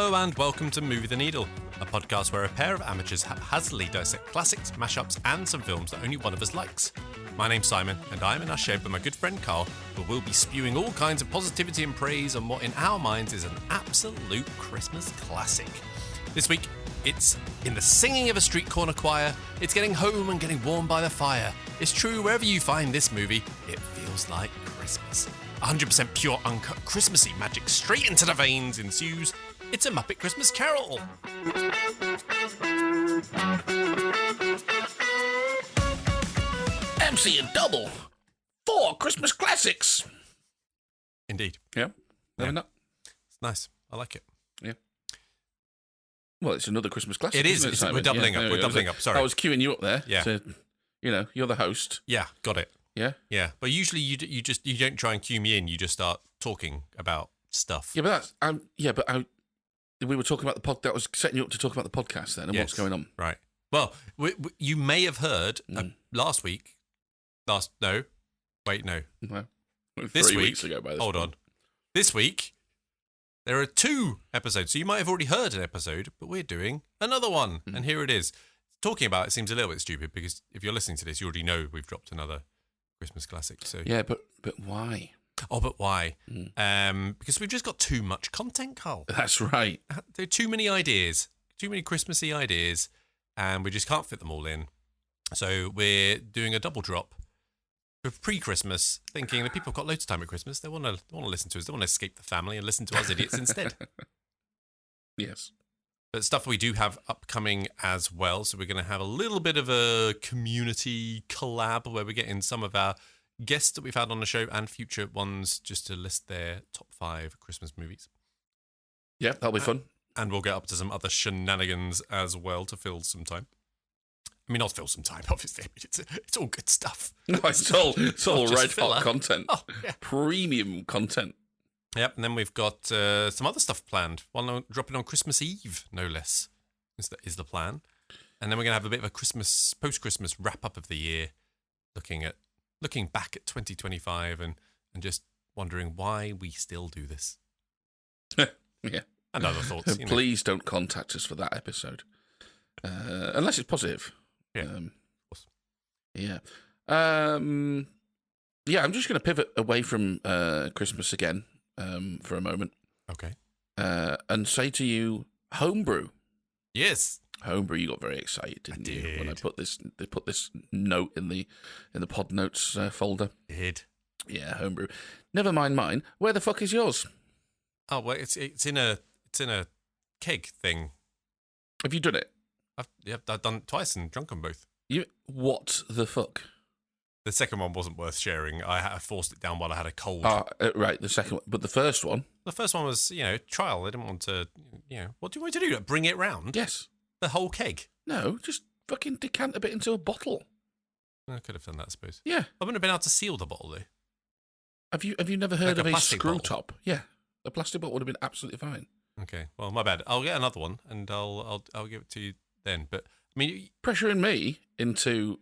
Hello and welcome to Movie the Needle, a podcast where a pair of amateurs haphazardly dissect classics, mashups, and some films that only one of us likes. My name's Simon, and I'm in our shed with my good friend Carl, where we'll be spewing all kinds of positivity and praise on what in our minds is an absolute Christmas classic. This week, it's in the singing of a street corner choir, it's getting home and getting warm by the fire. It's true, wherever you find this movie, it feels like Christmas. 100% pure, uncut, Christmassy magic straight into the veins ensues. It's a Muppet Christmas Carol. MC a double. 4 Christmas classics. Indeed. Yeah. It's nice. I like it. Yeah. Well, it's another Christmas classic. It is. Isn't it, We're doubling up. We're doubling up. Sorry. I was queuing you up there. Yeah. To, you're the host. Yeah, got it. Yeah. Yeah, but usually you don't try and cue me in. You just start talking about stuff. Yeah, but we were talking about the pod. That was setting you up to talk about the podcast then and what's going on. Right. Well, you may have heard last week. No. Well, This 3 week, weeks ago by this hold point. on. This week, there are 2 episodes. So you might have already heard an episode, but we're doing another one. And here it is. Talking about it seems a little bit stupid because if you're listening to this, you already know we've dropped another Christmas classic. So Yeah, but why? Oh, but why? Because we've just got too much content, Carl. That's right. There are too many ideas, too many Christmassy ideas, and we just can't fit them all in. So we're doing a double drop for pre-Christmas, thinking that people have got loads of time at Christmas. They want to listen to us. They want to escape the family and listen to us idiots instead. Yes. But stuff we do have upcoming as well. So we're going to have a little bit of a community collab where we're getting some of our guests that we've had on the show and future ones just to list their top 5 Christmas movies. Yeah, that'll be fun. And we'll get up to some other shenanigans as well to fill some time. I mean, not fill some time, obviously. It's all good stuff. No, it's all red hot content. Oh, yeah. Premium content. Yep, and then we've got some other stuff planned. One dropping on Christmas Eve, no less, is the plan. And then we're going to have a bit of a post-Christmas wrap-up of the year, looking back at 2025 and just wondering why we still do this. Yeah. And other thoughts. Please don't contact us for that episode. Unless it's positive. Yeah, of course. Yeah. Yeah, I'm just going to pivot away from Christmas again for a moment. Okay. And say to you, homebrew. Yes. Homebrew, you got very excited, didn't you? Did. When they put this note in the pod notes folder. Did. Yeah, homebrew. Never mind mine. Where the fuck is yours? Oh well, it's in a keg thing. Have you done it? I've done it twice and drunk them both. What the fuck? The second one wasn't worth sharing. I forced it down while I had a cold. Right, the second one. But the first one? The first one was, trial. I didn't want to, what do you want me to do? Bring it round? Yes. The whole keg? No, just fucking decant a bit into a bottle. I could have done that, I suppose. Yeah. I wouldn't have been able to seal the bottle, though. Have you never heard Like of a a plastic screw bottle? top? Yeah. A plastic bottle would have been absolutely fine. Okay, well, my bad. I'll get another one, and I'll give it to you then. But, I mean... Pressuring me into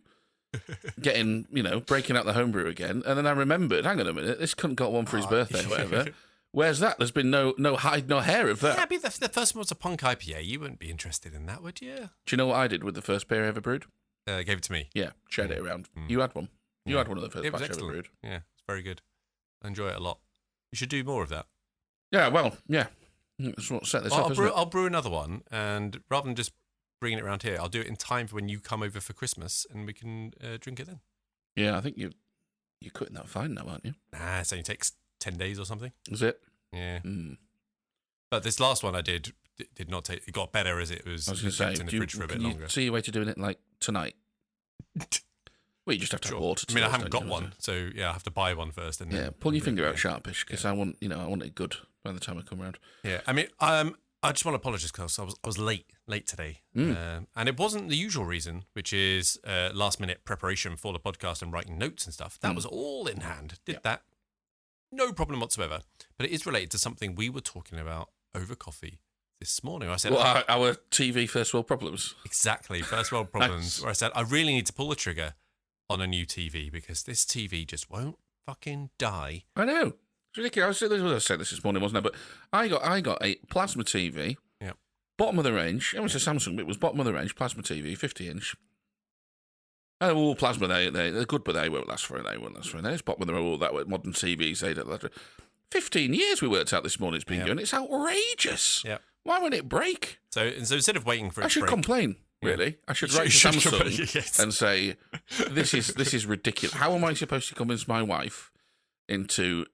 getting, breaking out the homebrew again, and then I remembered, hang on a minute, this cunt got one for his birthday or whatever. Where's that? There's been no hide nor hair of that. Yeah, but the first one was a punk IPA. You wouldn't be interested in that, would you? Do you know what I did with the first beer I ever brewed? Gave it to me. Yeah, shared it around. You had one. You had one of the first It was batch I ever excellent. brewed. Yeah, it's very good. I enjoy it a lot. You should do more of that. Yeah, well, yeah. That's what set this up, isn't it? I'll brew another one, and rather than just bringing it around here, I'll do it in time for when you come over for Christmas, and we can drink it then. Yeah, I think you're cutting that fine now, aren't you? Nah, it only takes 10 days or something. Is it? Yeah. But this last one I did not take. It got better as it was. I was going to say, kept in the fridge for a bit can longer. you see a way to doing it like tonight? Well, you just have to have water. I mean, I haven't got one, so yeah, I have to buy one first. And then pull your finger out sharpish because I want it good by the time I come around. Yeah, I mean, I just want to apologise because I was late today, and it wasn't the usual reason, which is last minute preparation for the podcast and writing notes and stuff. That was all in hand. Did that, no problem whatsoever. But it is related to something we were talking about over coffee this morning. I said, our TV first world problems. Exactly, first world problems. Where I said I really need to pull the trigger on a new TV because this TV just won't fucking die. I know. It's ridiculous. I said this morning, wasn't I? But I got a plasma TV bottom of the range. It was a Samsung, but it was bottom of the range, plasma TV, 50-inch. All plasma, they're good, but they won't last for a day. It's bottom of the road, that way, modern TVs, 15 years we worked out this morning it's been going. It's outrageous. Yeah. Why won't it break? So instead of waiting for it I should to break, complain, really. I should write to Samsung yes. and say, this is ridiculous. How am I supposed to convince my wife into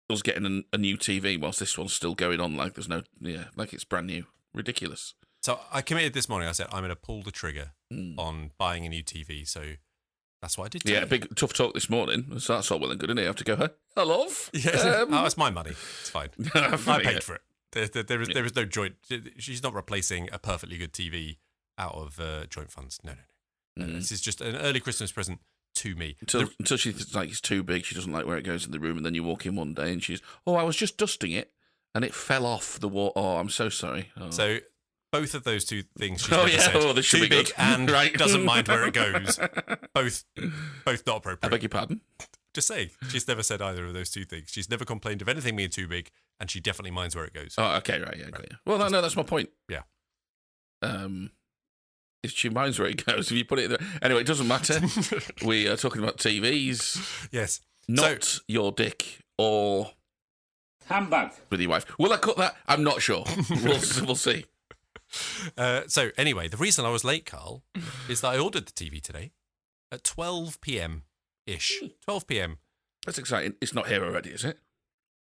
us getting a new TV whilst this one's still going on like there's like it's brand new? Ridiculous. So I committed this morning. I said I'm going to pull the trigger on buying a new TV. So that's what I did today. Yeah, big tough talk this morning. So that's all well and good, isn't it? You have to go, hello? Yeah, it's my money. It's fine. I paid for it. There is no joint. She's not replacing a perfectly good TV out of joint funds. No. This is just an early Christmas present to me. Until she thinks like it's too big, she doesn't like where it goes in the room, and then you walk in one day and she's, I was just dusting it and it fell off the wall. Oh, I'm so sorry. Oh. So both of those two things she's never said. This should too be big good. and right. doesn't mind where it goes. Both not appropriate. I beg your pardon? Just saying, she's never said either of those two things. She's never complained of anything being too big, and she definitely minds where it goes. Oh, okay, right, yeah, got you. Well, no, that's my point. Yeah. If she minds where it goes, if you put it there. Anyway, it doesn't matter. We are talking about TVs. Yes. Not your dick or handbag with your wife. Will I cut that? I'm not sure. We'll see. So anyway, the reason I was late, Carl, is that I ordered the TV today at 12 p.m.-ish. 12 p.m. That's exciting. It's not here already, is it?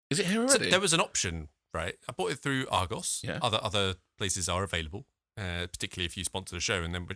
Is it here already? So there was an option, right? I bought it through Argos. Yeah. Other places are available, particularly if you sponsor the show, and then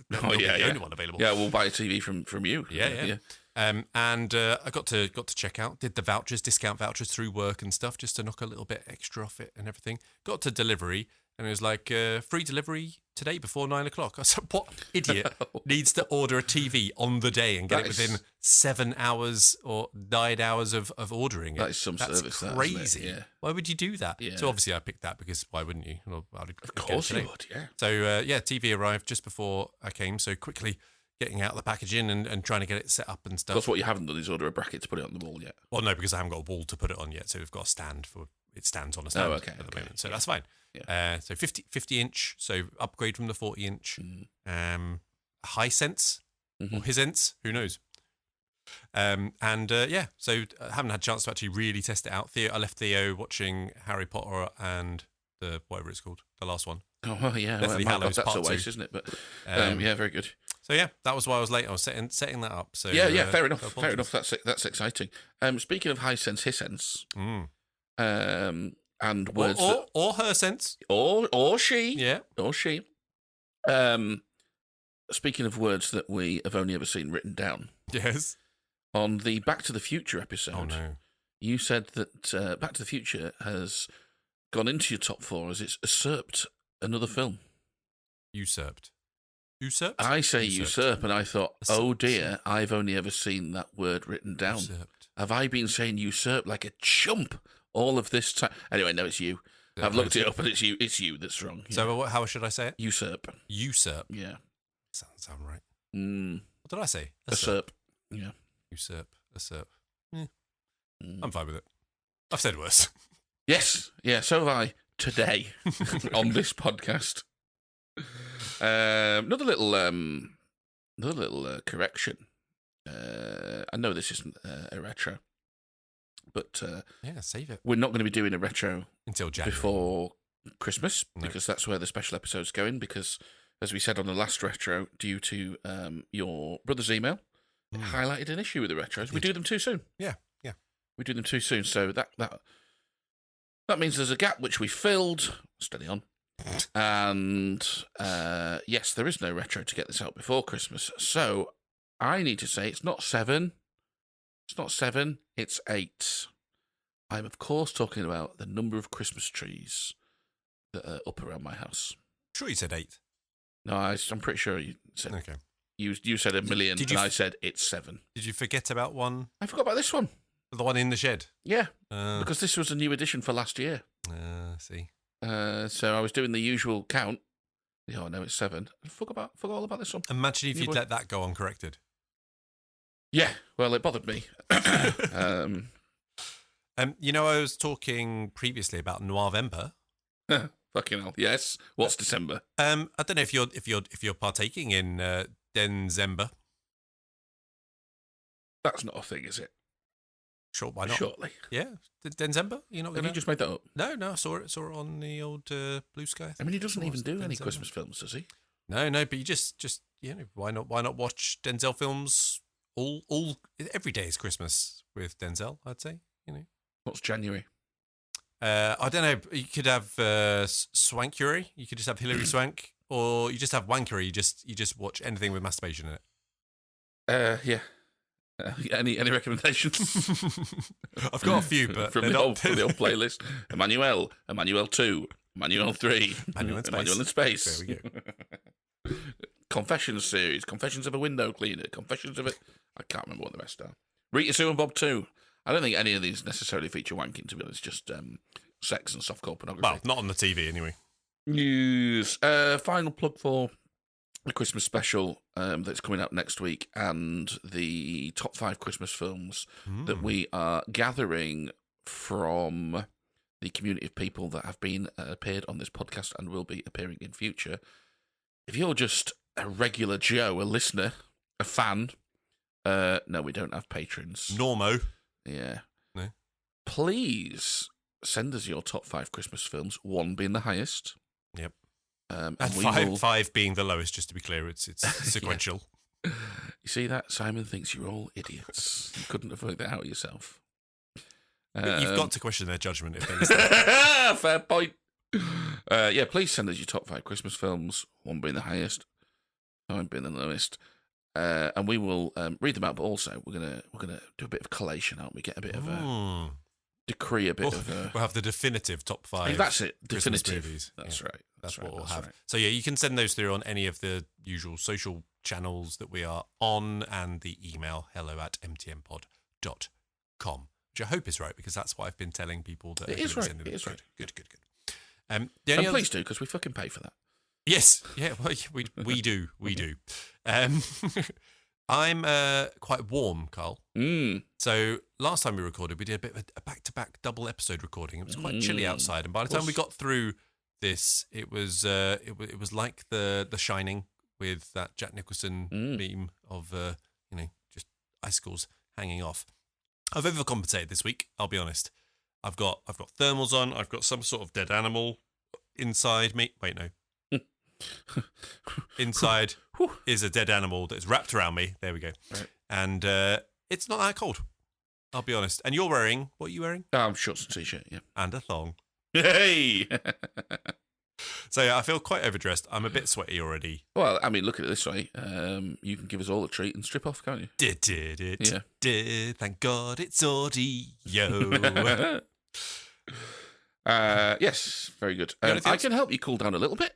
the only one available. Yeah, we'll buy a TV from you. Yeah. And I got to check out, did the discount vouchers through work and stuff, just to knock a little bit extra off it and everything. Got to delivery, and it was like free delivery today before 9 o'clock. I said, what idiot needs to order a TV on the day and get it within 7 hours or 9 hours of ordering it? That is some service. That's crazy. Yeah. Why would you do that? Yeah. So obviously I picked that because why wouldn't you? Well, of course you would, yeah. So TV arrived just before I came, so quickly getting out the packaging and trying to get it set up and stuff. Of course, what you haven't done is order a bracket to put it on the wall yet. Well, no, because I haven't got a wall to put it on yet, so we've got a stand for it. Stands on a stand at the moment, so that's fine. Yeah. So 50-inch, so upgrade from the 40-inch. Hisense or Hisense, who knows? So I haven't had a chance to actually really test it out. I left Theo watching Harry Potter and the whatever it's called, the last one. Oh, well, yeah. Deathly Hallows that's Part a waste, 2. isn't it? But yeah, very good. So yeah, that was why I was late. I was setting that up. So yeah, fair enough. Fair enough. That's exciting. Speaking of Hisense, and words or her sense, or she, yeah, or she. Speaking of words that we have only ever seen written down, yes, on the Back to the Future episode, oh no, you said that Back to the Future has gone into your top 4 as it's usurped another film. Usurped. I say usurp, and I thought, oh dear, I've only ever seen that word written down. Usurped. Have I been saying usurp like a chump all of this time? Anyway, no, it's you. I've looked it up, and it's you. It's you that's wrong. Yeah. So how should I say it? Usurp. Usurp. Yeah. Sound right. What did I say? Usurp. Yeah. Usurp. I'm fine with it. I've said worse. Yes. Yeah. So have I today on this podcast. Another little correction. I know this isn't a retro, but save it. We're not going to be doing a retro until January before Christmas because that's where the special episode's going. Because as we said on the last retro, due to your brother's email, it highlighted an issue with the retros. We do them too soon. Yeah. We do them too soon. So that means there's a gap which we filled. Steady on. And yes, there is no retro to get this out before Christmas. So I need to say it's not 7. It's not 7. It's 8. I'm of course talking about the number of Christmas trees that are up around my house. Sure, you said 8. No, I'm pretty sure you said. Okay. You said a million, and I said it's 7. Did you forget about one? I forgot about this one. The one in the shed. Yeah, because this was a new edition for last year. See. So I was doing the usual count. Oh no, it's 7. I forgot all about this one. Imagine if you'd let that go uncorrected. Yeah, well, it bothered me. I was talking previously about Noirvember. Fucking hell. Yes. What's December? I don't know if you're partaking in Denzember. That's not a thing, is it? Sure, why not? Shortly. Yeah, Denzember. You're not Have gonna... you just made that up? No, I saw it on the old Bluesky. I mean, he doesn't even do any Christmas films, does he? No, but you just why not watch Denzel films? All every day is Christmas with Denzel. I'd say. What's January? I don't know. You could have Swankury. You could just have Hilary Swank, or you just have Wankery. You just watch anything with masturbation in it. Yeah. Any recommendations? I've got a few, but from the old playlist. Emmanuel 2, Emmanuel 3, Emmanuel in Space. There we go. Confessions series, Confessions of a Window Cleaner, Confessions of I can't remember what the rest are. Rita Sue and Bob 2. I don't think any of these necessarily feature wanking, to be honest, just sex and softcore pornography. Well, not on the TV anyway. News. Final plug for the Christmas special that's coming up next week, and the top 5 Christmas films that we are gathering from the community of people that have been appeared on this podcast and will be appearing in future. If you're just a regular Joe, a listener, a fan, no, we don't have patrons. Normo. Yeah. No. Please send us your top 5 Christmas films, 1 being the highest. Yep. And five being the lowest, just to be clear, it's sequential. You see that? Simon thinks you're all idiots. You couldn't have worked that out yourself. You've got to question their judgment if they listen. Fair point. Yeah, please send us your top 5 Christmas films, 1 being the highest, 5 being the lowest. And we will read them out, but also we're gonna do a bit of collation, aren't we? Get a bit of a decree, a bit of a... We'll have the definitive top 5. That's it. Christmas Definitive. movies. That's right. That's what right. we'll That's have. right. So yeah, you can send those through on any of the usual social channels that we are on, and the email hello@mtnpod.com, which I hope is right, because that's what I've been telling people that it is right. It is right. Good. And please do, because we fucking pay for that. Yes, yeah, well, we do. I'm quite warm, Carl. So last time we recorded, we did a bit of a back-to-back double episode recording. It was quite chilly outside, and by the time we got through this, it was like the Shining, with that Jack Nicholson meme of just icicles hanging off. I've overcompensated this week, I'll be honest. I've got thermals on. I've got some sort of dead animal inside me. Wait, no. Inside is a dead animal that is wrapped around me. There we go. Right. And it's not that cold, I'll be honest. And you're wearing, what are you wearing? Shorts and t-shirt, yeah. And a thong. Hey! So yeah, I feel quite overdressed. I'm a bit sweaty already. Well, I mean, look at it this way. You can give us all a treat and strip off, can't you? Did. Thank God it's audio. Yes, very good. I can help you cool down a little bit.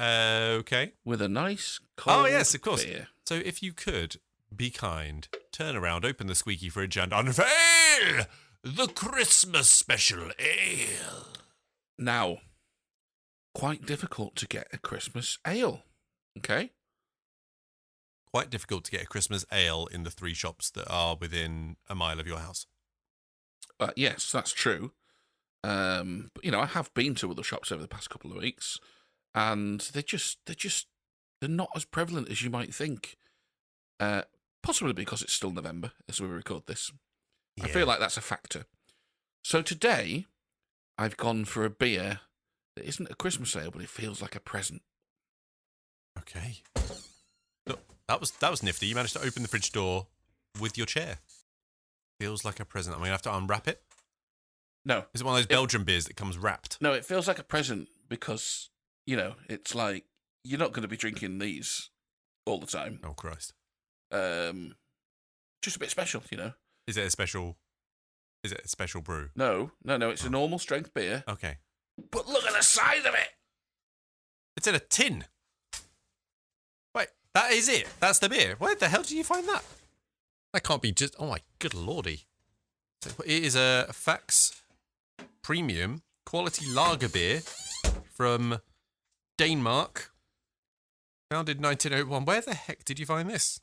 Okay. With a nice cold yes, of course. beer. So if you could be kind, turn around, open the squeaky fridge, and unveil the Christmas special ale. Now, quite difficult to get a Christmas ale. Okay. Quite difficult to get a Christmas ale in the 3 shops that are within a mile of your house. Yes, that's true. But I have been to other shops over the past couple of weeks, and they're not as prevalent as you might think. Possibly because it's still November as we record this. Yeah. I feel like that's a factor. So today, I've gone for a beer that isn't a Christmas ale, but it feels like a present. Okay. Look, that was nifty. You managed to open the fridge door with your chair. Feels like a present. I'm going to have to unwrap it. No. Is it one of those Belgian beers that comes wrapped? No, it feels like a present because, it's like you're not going to be drinking these all the time. Oh, Christ. Just a bit special, Is it a special brew? No. It's a normal strength beer. Okay. But look at the size of it. It's in a tin. Wait, that is it? That's the beer? Where the hell did you find that? That can't be just... Oh, my good lordy. It is a Fax Premium quality lager beer from Denmark. Founded 1901. Where the heck did you find this?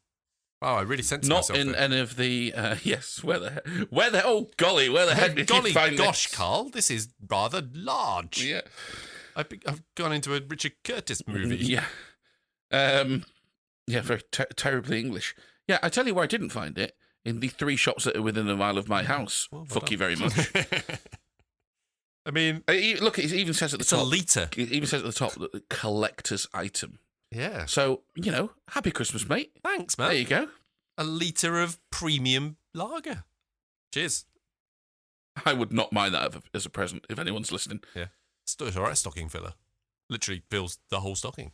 Wow, I really sensed myself Not in there. any of the... yes, where the oh, golly, where the heck did you find gosh, this? Carl, this is rather large. Yeah. I've gone into a Richard Curtis movie. Yeah. Yeah, very terribly English. Yeah, I tell you where I didn't find it. In the 3 shops that are within a mile of my house. Well Fuck done. you very much. I mean, Look, it even says at the top. a litre. It even says at the top that the collector's item. Yeah. So, happy Christmas, mate. Thanks, man. There you go. A litre of premium lager. Cheers. I would not mind that as a present if anyone's listening. Yeah. It's all right, stocking filler. Literally fills the whole stocking.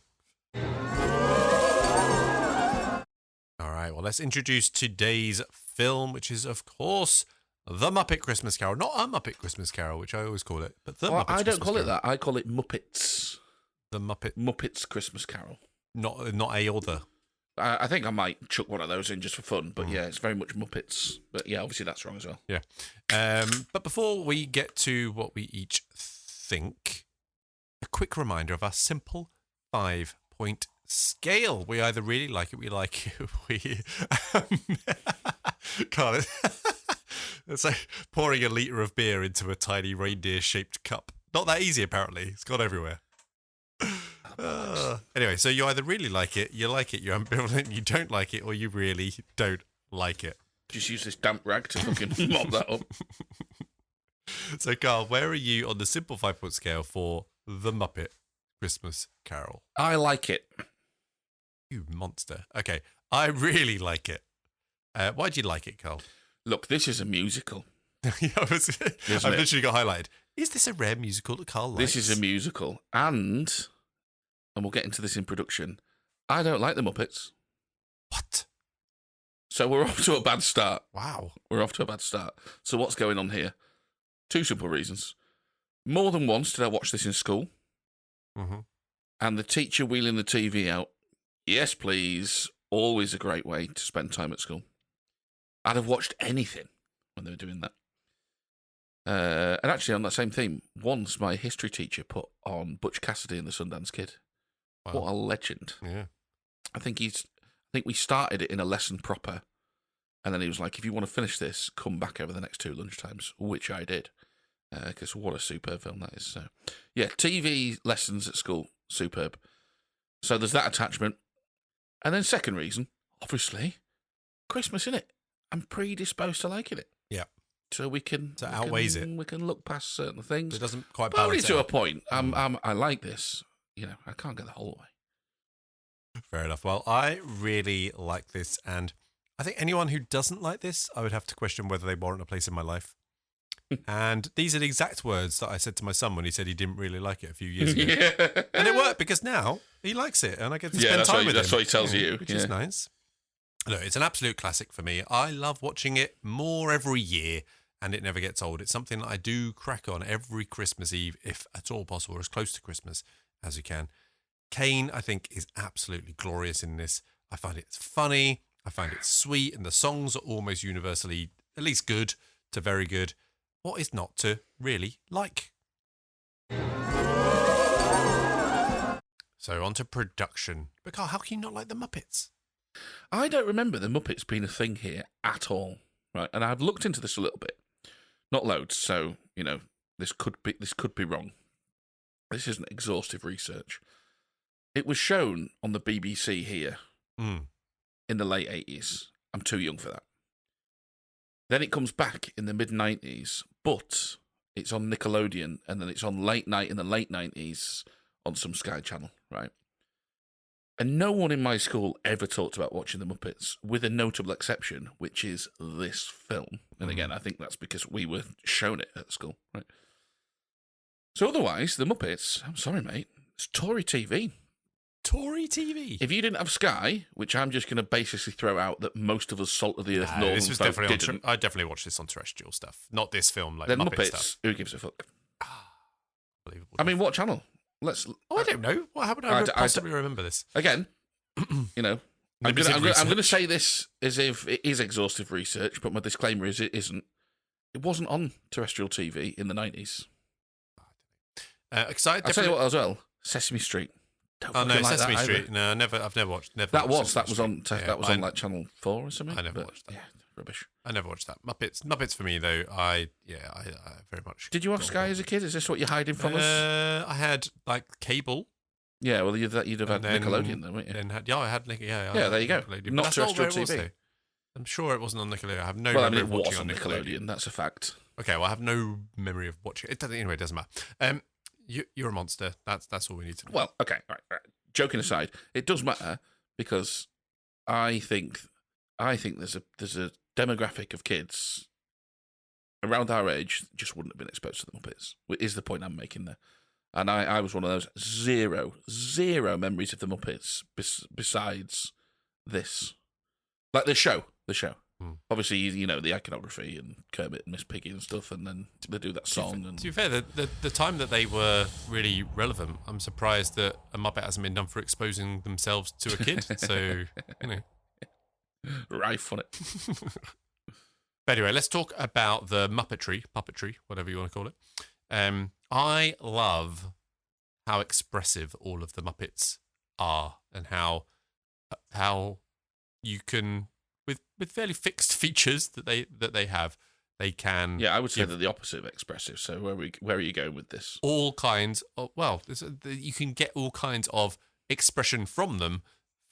All right, well, let's introduce today's film, which is, of course, The Muppet Christmas Carol. Not A Muppet Christmas Carol, which I always call it, but The Muppet I don't call Christmas it that. I call it Muppets. The Muppets Christmas Carol. Not A or the. I think I might chuck one of those in just for fun, but yeah, it's very much Muppets. But yeah, obviously that's wrong as well. Yeah. But before we get to what we each think, a quick reminder of our simple 5-point scale. We either really like it, we like it, we can't. It's like pouring a litre of beer into a tiny reindeer-shaped cup. Not that easy, apparently. It's gone everywhere. Anyway, so you either really like it, you're ambivalent, you don't like it, or you really don't like it. Just use this damp rag to fucking mop that up. So, Carl, where are you on the simple 5-point scale for The Muppet Christmas Carol? I like it. You monster. Okay, I really like it. Why do you like it, Carl? Look, this is a musical. I've literally got highlighted. Is this a rare musical that Carl likes? This is a musical, and we'll get into this in production. I don't like the Muppets. What? So we're off to a bad start. Wow. We're off to a bad start. So what's going on here? 2 simple reasons. More than once did I watch this in school. Mm-hmm. And the teacher wheeling the TV out, yes, please, always a great way to spend time at school. I'd have watched anything when they were doing that. And actually, on that same theme, once my history teacher put on Butch Cassidy and the Sundance Kid. Wow. What a legend! Yeah. I think we started it in a lesson proper, and then he was like, "If you want to finish this, come back over the next 2 lunchtimes," which I did, because what a superb film that is. So, yeah, TV lessons at school, superb. So there's that attachment, and then second reason, obviously, Christmas, innit? I'm predisposed to liking it. Yeah. So we can outweighs it. We can look past certain things. It doesn't quite But only balance to it a out. point. I like this. I can't get the whole way. Fair enough. Well, I really like this, and I think anyone who doesn't like this, I would have to question whether they warrant a place in my life. And these are the exact words that I said to my son when he said he didn't really like it a few years ago. Yeah. And it worked because now he likes it, and I get to spend time with him. That's what he tells you. Which is nice. Look, it's an absolute classic for me. I love watching it more every year, and it never gets old. It's something that I do crack on every Christmas Eve, if at all possible, or as close to Christmas as you can. Caine, I think, is absolutely glorious in this. I find it funny. I find it sweet, and the songs are almost universally at least good to very good. What is not to really like? So on to production. But Carl, how can you not like the Muppets? I don't remember the Muppets being a thing here at all. Right, and I've looked into this a little bit. Not loads, so, this could be wrong. This isn't exhaustive research. It was shown on the BBC here in the late 80s. I'm too young for that. Then it comes back in the mid-90s, but it's on Nickelodeon, and then it's on late night in the late 90s on some Sky channel, right? And no one in my school ever talked about watching the Muppets, with a notable exception, which is this film. And again, I think that's because we were shown it at school, right? So otherwise, the Muppets, I'm sorry, mate, it's Tory TV. Tory TV? If you didn't have Sky, which I'm just going to basically throw out that most of us salt of the earth northern this was folk definitely didn't, I definitely watched this on terrestrial stuff, not this film, like then Muppet Muppets, stuff. who gives a fuck? Unbelievable. I mean, what channel? I don't know. How would I possibly remember this? Again, I'm going to say this as if it is exhaustive research, but my disclaimer is it isn't. It wasn't on terrestrial TV in the 90s. I'll tell you what as well. Sesame Street. Sesame Street. No, never. I've never watched. That was on like Channel 4 or something. I never watched that. Yeah, rubbish. I never watched that. Muppets for me though. I very much. Did you have Sky as a kid? Is this what you're hiding from us? I had like cable. Yeah, well, you'd have had then, Nickelodeon then, wouldn't you? I had Nickelodeon. Yeah, there you go. Not terrestrial TV. TV. I'm sure it wasn't on Nickelodeon. I have no Well, I memory mean, of it watching was on on Nickelodeon. That's a fact. Okay, well, I have no memory of watching it. Anyway, it doesn't matter. You're a monster. That's all we need to know. Well, okay, right. Joking aside, it does matter because I think there's a demographic of kids around our age that just wouldn't have been exposed to the Muppets. Is the point I'm making there? And I was one of those zero memories of the Muppets besides this, like the show. Obviously, you know, the iconography and Kermit and Miss Piggy and stuff, and then they do that song. To be fair, the time that they were really relevant, I'm surprised that a Muppet hasn't been done for exposing themselves to a kid. So, you know. Rife on it. But anyway, let's talk about the puppetry, whatever you want to call it. I love how expressive all of the Muppets are, and how you can, with fairly fixed features that they have, they can. Yeah, I would say they're the opposite of expressive. So where are you going with this? All kinds of, you can get all kinds of expression from them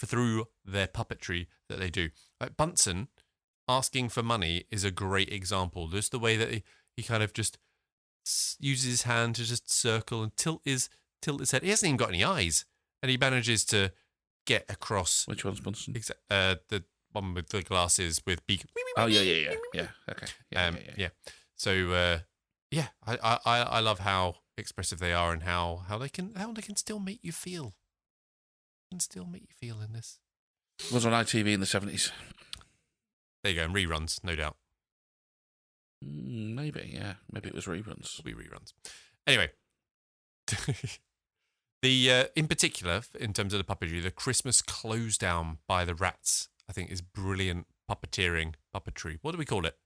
through their puppetry that they do. Like Bunsen asking for money is a great example. There's the way that he kind of just uses his hand to just circle and tilt his head. He hasn't even got any eyes, and he manages to get across. Which one's Bunsen? The one with the glasses with beak. Oh yeah. Okay. Yeah. So I love how expressive they are and how they can still make you feel. In this. It was on ITV in the 70s. There you go, and reruns, no doubt. Maybe, yeah. Maybe it was reruns. It'll be reruns. Anyway, in particular, in terms of the puppetry, the Christmas close down by the rats, I think, is brilliant puppetry. What do we call it?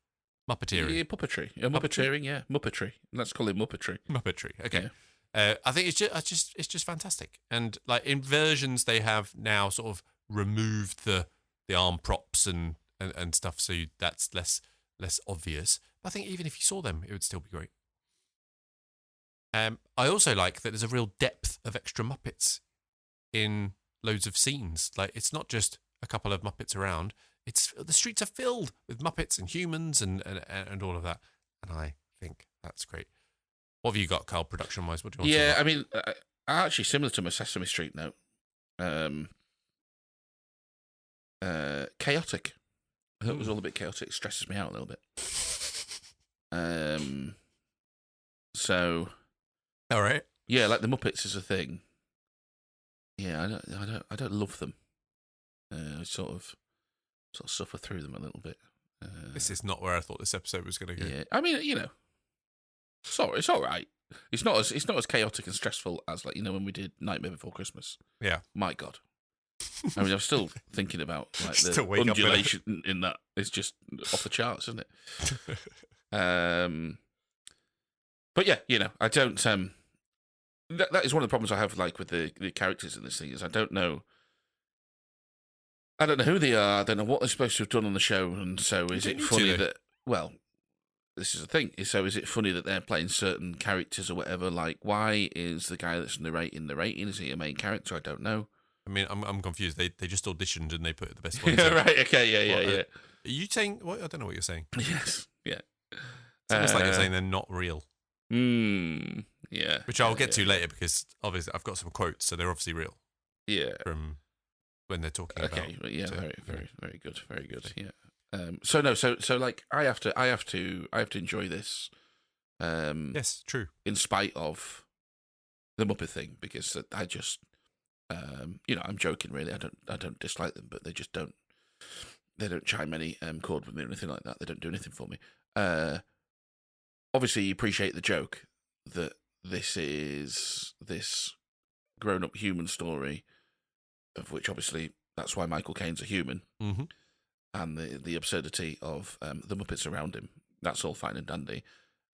Muppeteering. Yeah, puppetry. Yeah, Muppeteering, yeah. Muppetry. Let's call it Muppetry. Muppetry, okay. Yeah. I think it's just fantastic. And like in versions, they have now sort of removed the arm props and stuff, so that's less obvious. But I think even if you saw them, it would still be great. I also like that there's a real depth of extra Muppets in loads of scenes. Like it's not just a couple of Muppets around. It's the streets are filled with Muppets and humans and all of that. And I think that's great. What have you got, Carl, production-wise? What do you want to talk about? I mean, actually similar to my Sesame Street note. Chaotic. I thought it was all a bit chaotic. It stresses me out a little bit. So, all right. Yeah, like the Muppets is a thing. Yeah, I don't love them. I sort of suffer through them a little bit. This is not where I thought this episode was going to go. Yeah, I mean, you know, it's all right. It's not as chaotic and stressful as, like, you know, when we did Nightmare Before Christmas. Yeah. My God. I mean, I'm still thinking about like the undulation in that. It's just off the charts, isn't it? But yeah, you know, I don't. That is one of the problems I have, like, with the characters in this thing, is I don't know who they are. I don't know what they're supposed to have done on the show, and so is it funny that? Well, this is the thing. So is it funny that they're playing certain characters or whatever? Like, why is the guy that's narrating? Is he a main character? I don't know. I mean, I'm confused. They just auditioned and they put the best ones. Yeah, right. Okay. Yeah. Are you saying what? I don't know what you're saying. Yes. Yeah. It's almost like you're saying they're not real. Yeah. Which I'll get to later, because obviously I've got some quotes, so they're obviously real. Yeah. From when they're talking about. Okay. Yeah. Very good. Very good. Yeah. So like I have to enjoy this. Yes, true. In spite of the Muppet thing, because I just. You know, I'm joking. Really, I don't dislike them, but they just don't. They don't chime any chord with me or anything like that. They don't do anything for me. Obviously, you appreciate the joke that this is this grown-up human story, of which obviously that's why Michael Caine's a human, and the absurdity of the Muppets around him. That's all fine and dandy,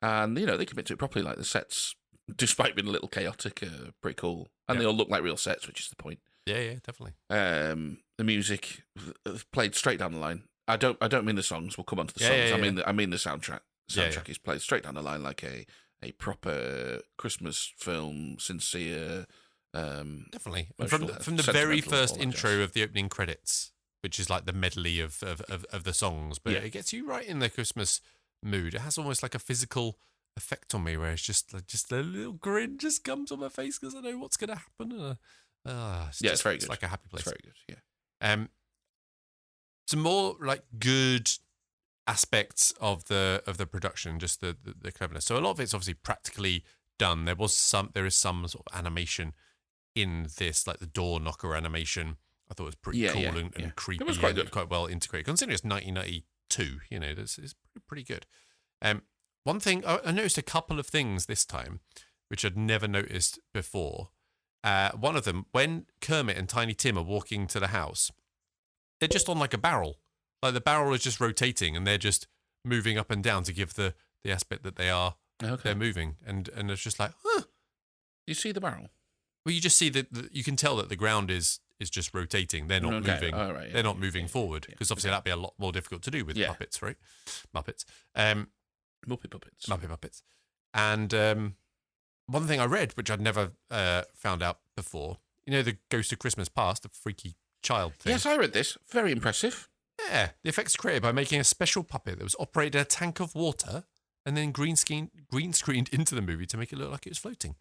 and you know they commit to it properly. Like the sets, despite being a little chaotic, pretty cool. And they all look like real sets, which is the point. Yeah, definitely. The music played straight down the line. I don't mean the songs. We'll come on to the songs. I mean the soundtrack. Soundtrack is played straight down the line like a proper Christmas film, sincere. Definitely. And from the very first intro of the opening credits, which is like the medley of the songs, but it gets you right in the Christmas mood. It has almost like a physical effect on me, where it's just a little grin just comes on my face because I know what's going to happen. It's very good. It's like a happy place. It's very good. Yeah. Some more like good aspects of the production, just the cleverness. So a lot of it's obviously practically done. There is some sort of animation in this, like the door knocker animation. I thought it was pretty cool and creepy. It was quite good, quite well integrated. Considering it's 1992, it's pretty good. One thing I noticed a couple of things this time, which I'd never noticed before. One of them, when Kermit and Tiny Tim are walking to the house, they're just on like a barrel. Like the barrel is just rotating and they're just moving up and down to give the aspect that they're moving. And it's just like, You see the barrel? Well, you just see that you can tell that the ground is just rotating. They're not moving. Oh, right, they're not moving forward because obviously that'd be a lot more difficult to do with puppets, right? Muppets. Muppet Puppets. And one thing I read, which I'd never found out before, the Ghost of Christmas Past, the freaky child thing. Yes, I read this. Very impressive. Yeah, the effects created by making a special puppet that was operated in a tank of water and then green screened into the movie to make it look like it was floating.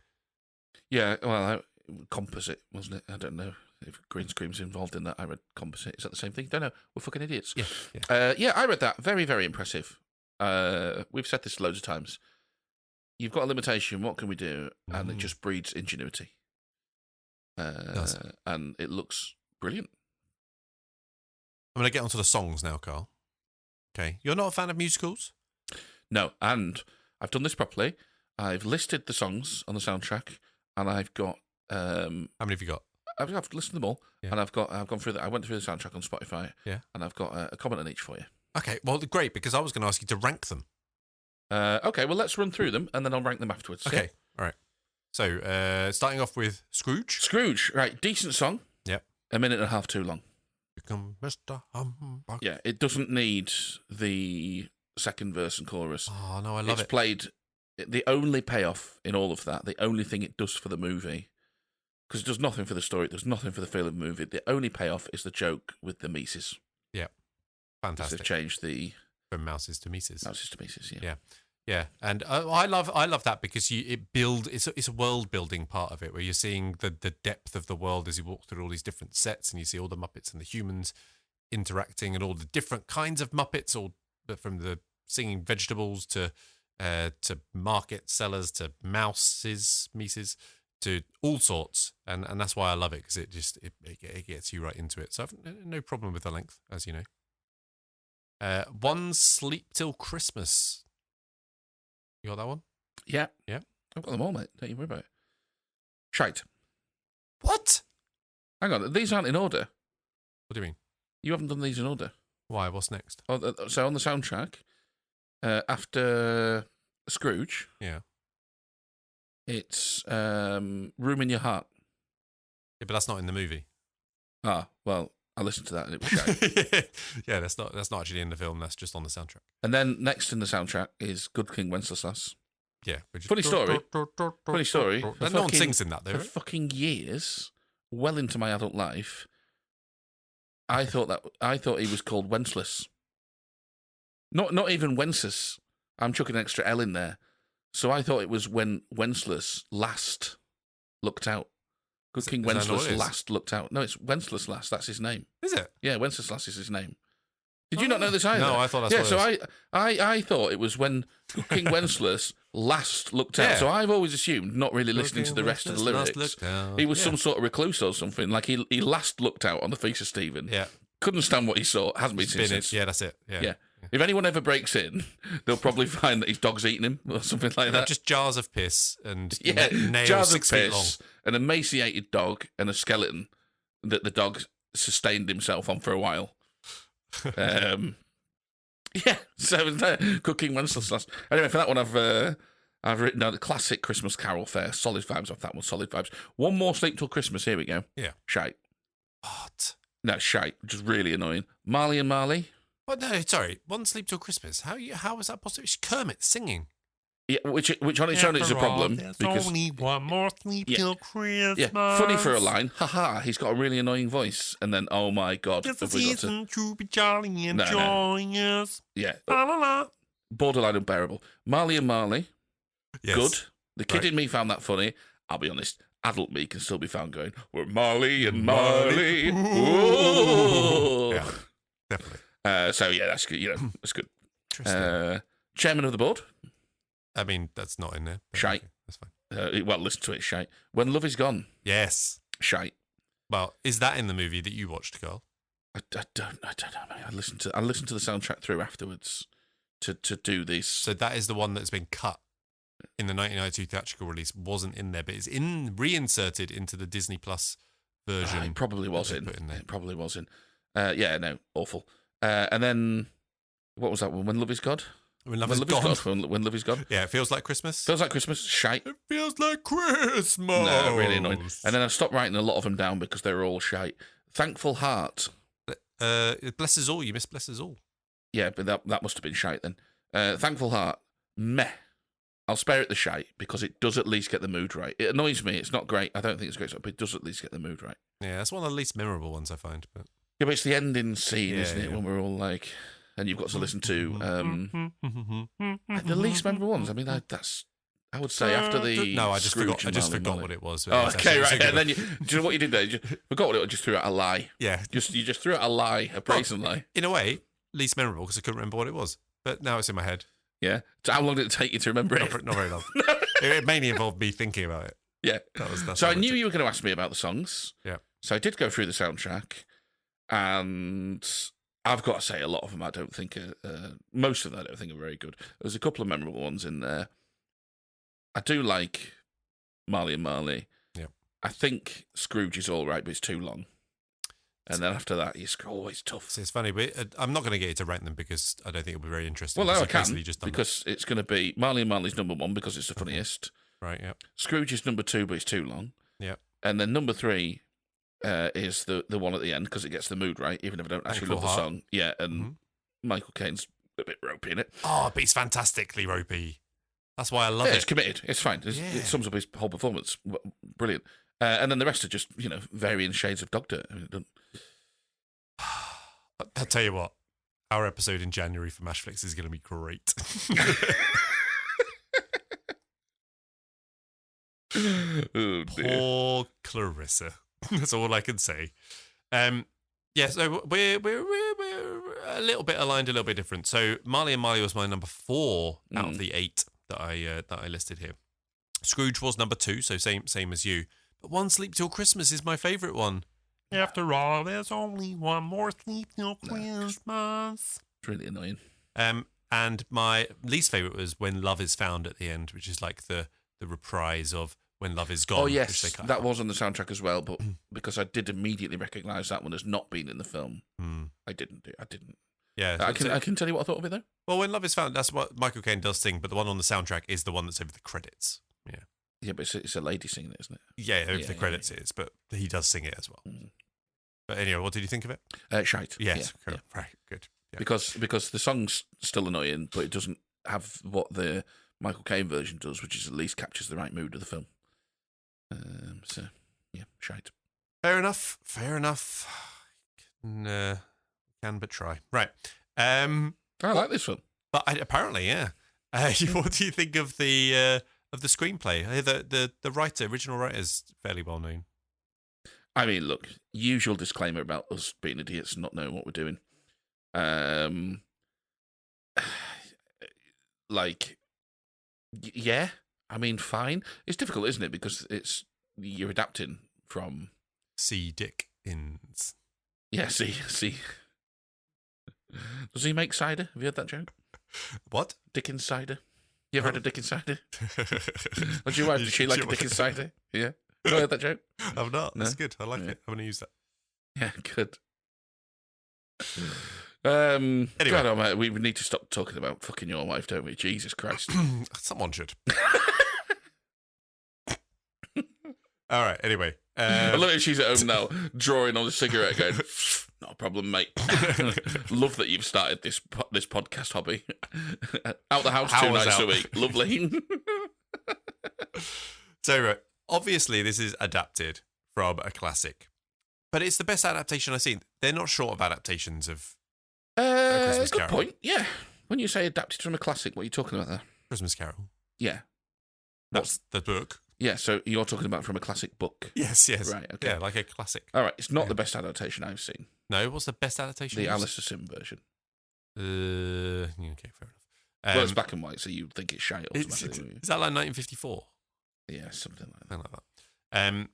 Yeah, well, composite, wasn't it? I don't know if green screen's involved in that. I read composite. Is that the same thing? Don't know. We're fucking idiots. Yeah. I read that. Very, very impressive. We've said this loads of times. You've got a limitation. What can we do? And it just breeds ingenuity. And it looks brilliant. I'm going to get onto the songs now, Carl. Okay. You're not a fan of musicals? No. And I've done this properly. I've listed the songs on the soundtrack, and I've got... How many have you got? I've listened to them all, and I've gone through I went through the soundtrack on Spotify, and I've got a comment on each for you. Okay, well, great, because I was going to ask you to rank them. Okay, well, let's run through them, and then I'll rank them afterwards. Okay, all right. So, starting off with Scrooge. Scrooge, right, decent song. Yep. A minute and a half too long. Become Mr. Humbug. Yeah, it doesn't need the second verse and chorus. Oh, no, I love it. It's played... The only payoff in all of that, the only thing it does for the movie, because it does nothing for the story, it does nothing for the feel of the movie, the only payoff is the joke with the Mises. Yeah. Fantastic. They've changed from Mouses to Mises. Mouses to Mises, Yeah. And I love that because it's a world building part of it where you're seeing the depth of the world as you walk through all these different sets and you see all the Muppets and the humans interacting and all the different kinds of Muppets, all from the singing vegetables to market sellers to Mises, to all sorts, and that's why I love it, because it gets you right into it. So I've no problem with the length, as you know. One Sleep Till Christmas. You got that one? Yeah. Yeah. I've got them all, mate. Don't you worry about it. Shite. What? Hang on, these aren't in order. What do you mean? You haven't done these in order. Why? What's next? So on the soundtrack, after Scrooge, it's Room in Your Heart. Yeah, but that's not in the movie. Ah, well, I listened to that and it was shite. Yeah, that's not actually in the film. That's just on the soundtrack. And then next in the soundtrack is Good King Wenceslas. Yeah, funny story. Funny story. No one sings in that, though. For fucking years, well into my adult life, I thought he was called Wenceslas. Not even Wenceslas. I'm chucking an extra L in there. So I thought it was when Wenceslas last looked out. Good King Wenceslas last looked out. No, it's Wenceslas last. That's his name. Is it? Yeah, Wenceslas is his name. Did you not know this either? No, I thought that's what it was. I thought it was when King Wenceslas last looked out. So I've always assumed, not really listening to the rest of the lyrics, he was some sort of recluse or something. Like he last looked out on the Feast of Stephen. Yeah. Couldn't stand what he saw. Hasn't been since. Yeah, that's it. Yeah. If anyone ever breaks in, they'll probably find that his dog's eating him or something like that. Just jars of piss and nails jars 6 of feet long. piss, an emaciated dog, and a skeleton that the dog sustained himself on for a while. So Cooking Wenceslas. Anyway, for that one, I've written down the classic Christmas Carol fare. Solid vibes off that one. Solid vibes. One More Sleep Till Christmas. Here we go. Yeah. Shite. What? No, shite. Which is really annoying. Marley and Marley. Oh, no, sorry. One Sleep Till Christmas. How is that possible? It's Kermit singing. Yeah, which on its own is a problem. There's because only one more sleep till Christmas. Yeah, funny for a line. Haha, he's got a really annoying voice. And then, oh my God. It's a season to be jolly and joyous. Yeah. La, la, la. Borderline unbearable. Marley and Marley. Yes. Good. The kid in me found that funny. I'll be honest. Adult me can still be found going, we're Marley and Marley. Ooh. Yeah, definitely. So, yeah, that's good. That's good. Interesting. Chairman of the board. I mean, that's not in there. Shite. Okay, that's fine. Well, listen to it, shite. When Love Is Gone. Yes. Shite. Well, is that in the movie that you watched, Carl? I don't know, mate. I listened to the soundtrack through afterwards to do this. So that is the one that's been cut in the 1992 theatrical release. Wasn't in there, but it's reinserted into the Disney Plus version. It probably was in. Put in there. It probably was in. Yeah, no, awful. And then what was that one? When Love Is God. When Love Is Gone. When Love Is Gone. Yeah, it feels like Christmas. Feels like Christmas. Shite. It feels like Christmas. No, really annoying. And then I stopped writing a lot of them down because they were all shite. Thankful Heart. Bless Us All. You missed Bless Us All. Yeah, but that must have been shite then. Thankful Heart. Meh. I'll spare it the shite because it does at least get the mood right. It annoys me. It's not great. I don't think it's great, but it does at least get the mood right. Yeah, that's one of the least memorable ones I find. But yeah, but it's the ending scene, isn't it? When we're all like, and you've got to listen to the least memorable ones. I mean, I would say after the I just forgot what it was. Oh, okay, right. And then do you know what you did there? You just forgot what it was. Just threw out a lie. Yeah, you just threw out a lie, a brazen lie. In a way, least memorable because I couldn't remember what it was. But now it's in my head. Yeah. So how long did it take you to remember it? Not very long. It mainly involved me thinking about it. Yeah. That's so I knew you were going to ask me about the songs. Yeah. So I did go through the soundtrack, and I've got to say a lot of them I don't think most of them I don't think are very good. There's a couple of memorable ones in there. I do like Marley and Marley. Yeah. I think Scrooge is all right, but it's too long. And then after that, it's always tough. So it's funny, but I'm not going to get you to rank them because I don't think it'll be very interesting. Well, no, I can, because it's going to be Marley and Marley's number one because it's the funniest. Right, yeah. Scrooge is number two, but it's too long. Yeah. And then number three is the one at the end because it gets the mood right, even if I don't actually love the song. Yeah, and Michael Caine's a bit ropey in it. Oh, but he's fantastically ropey. That's why I love it. It's committed. It's fine. It sums up his whole performance. Brilliant. And then the rest are just, varying shades of Doctor. I mean, I'll tell you what, our episode in January for Mashflix is going to be great. Oh, Poor Clarissa. That's all I can say. So we're a little bit aligned, a little bit different. So Marley and Marley was my number 4 out of the 8 that I listed here. Scrooge was number 2, so same as you. But One Sleep Till Christmas is my favourite one. After all, there's only one more sleep till Christmas. It's really annoying. And my least favourite was When Love Is Found at the end, which is like the reprise of When Love Is Gone. Oh, yes, that was on the soundtrack as well, but because I did immediately recognise that one as not being in the film, I didn't. Yeah, I can tell you what I thought of it, though. Well, When Love Is Found, that's what Michael Caine does sing, but the one on the soundtrack is the one that's over the credits. Yeah. Yeah, but it's a lady singing it, isn't it? Yeah, over the credits it is, but he does sing it as well. But anyway, what did you think of it? Shite. Yes, yeah. Right, good. Yeah. Because the song's still annoying, but it doesn't have what the Michael Caine version does, which is at least captures the right mood of the film. So, yeah, shite. Fair enough. Can but try. Right. I like this film. But apparently, yeah. What do you think of the screenplay? The original writer is fairly well known. I mean, look, usual disclaimer about us being idiots and not knowing what we're doing. Yeah, I mean, fine. It's difficult, isn't it? Because you're adapting from C. Dickens. Yeah, see. Does he make cider? Have you heard that joke? What? Dickens cider. You ever had a Dickens cider? Would your wife, did she like a Dickens cider? Yeah. Have you heard that joke? I've not. No? That's good. I like it. I'm going to use that. Yeah, good. Anyway. God, we need to stop talking about fucking your wife, don't we? Jesus Christ. Someone should. All right. Anyway, I love it. She's at home now, drawing on a cigarette, going, "Not a problem, mate." Love that you've started this podcast hobby. Out the house 2 nights a week. Lovely. So, obviously, this is adapted from a classic, but it's the best adaptation I've seen. They're not short of adaptations of A Christmas good Carol. point. Yeah. When you say adapted from a classic, what are you talking about there? Christmas Carol. Yeah. That's the book. Yeah, so you're talking about from a classic book. Yes. Right, okay. Yeah, like a classic. All right, it's not the best adaptation I've seen. No, what's the best adaptation? The Alice of Sim version. Okay, fair enough. Well, it's black and white, so you think it's shite Is automatically. that like 1954? Yeah, something like that. Something like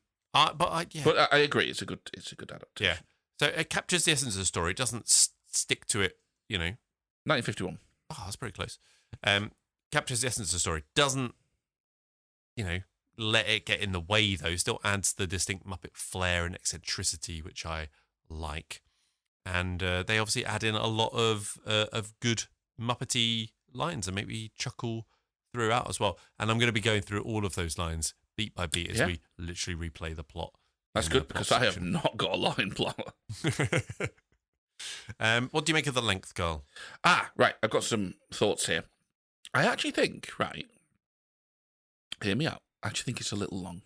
that. But I agree, it's a good adaptation. Yeah. So it captures the essence of the story. It doesn't stick to it, 1951. Oh, that's pretty close. Captures the essence of the story. Doesn't, let it get in the way, though. Still adds the distinct Muppet flair and eccentricity, which I like. And they obviously add in a lot of good Muppety lines and make me chuckle throughout as well. And I'm going to be going through all of those lines beat by beat as we literally replay the plot. That's good, because I have not got a line plot. What do you make of the length, Carl? Right. I've got some thoughts here. I actually think, hear me out. I actually think it's a little long.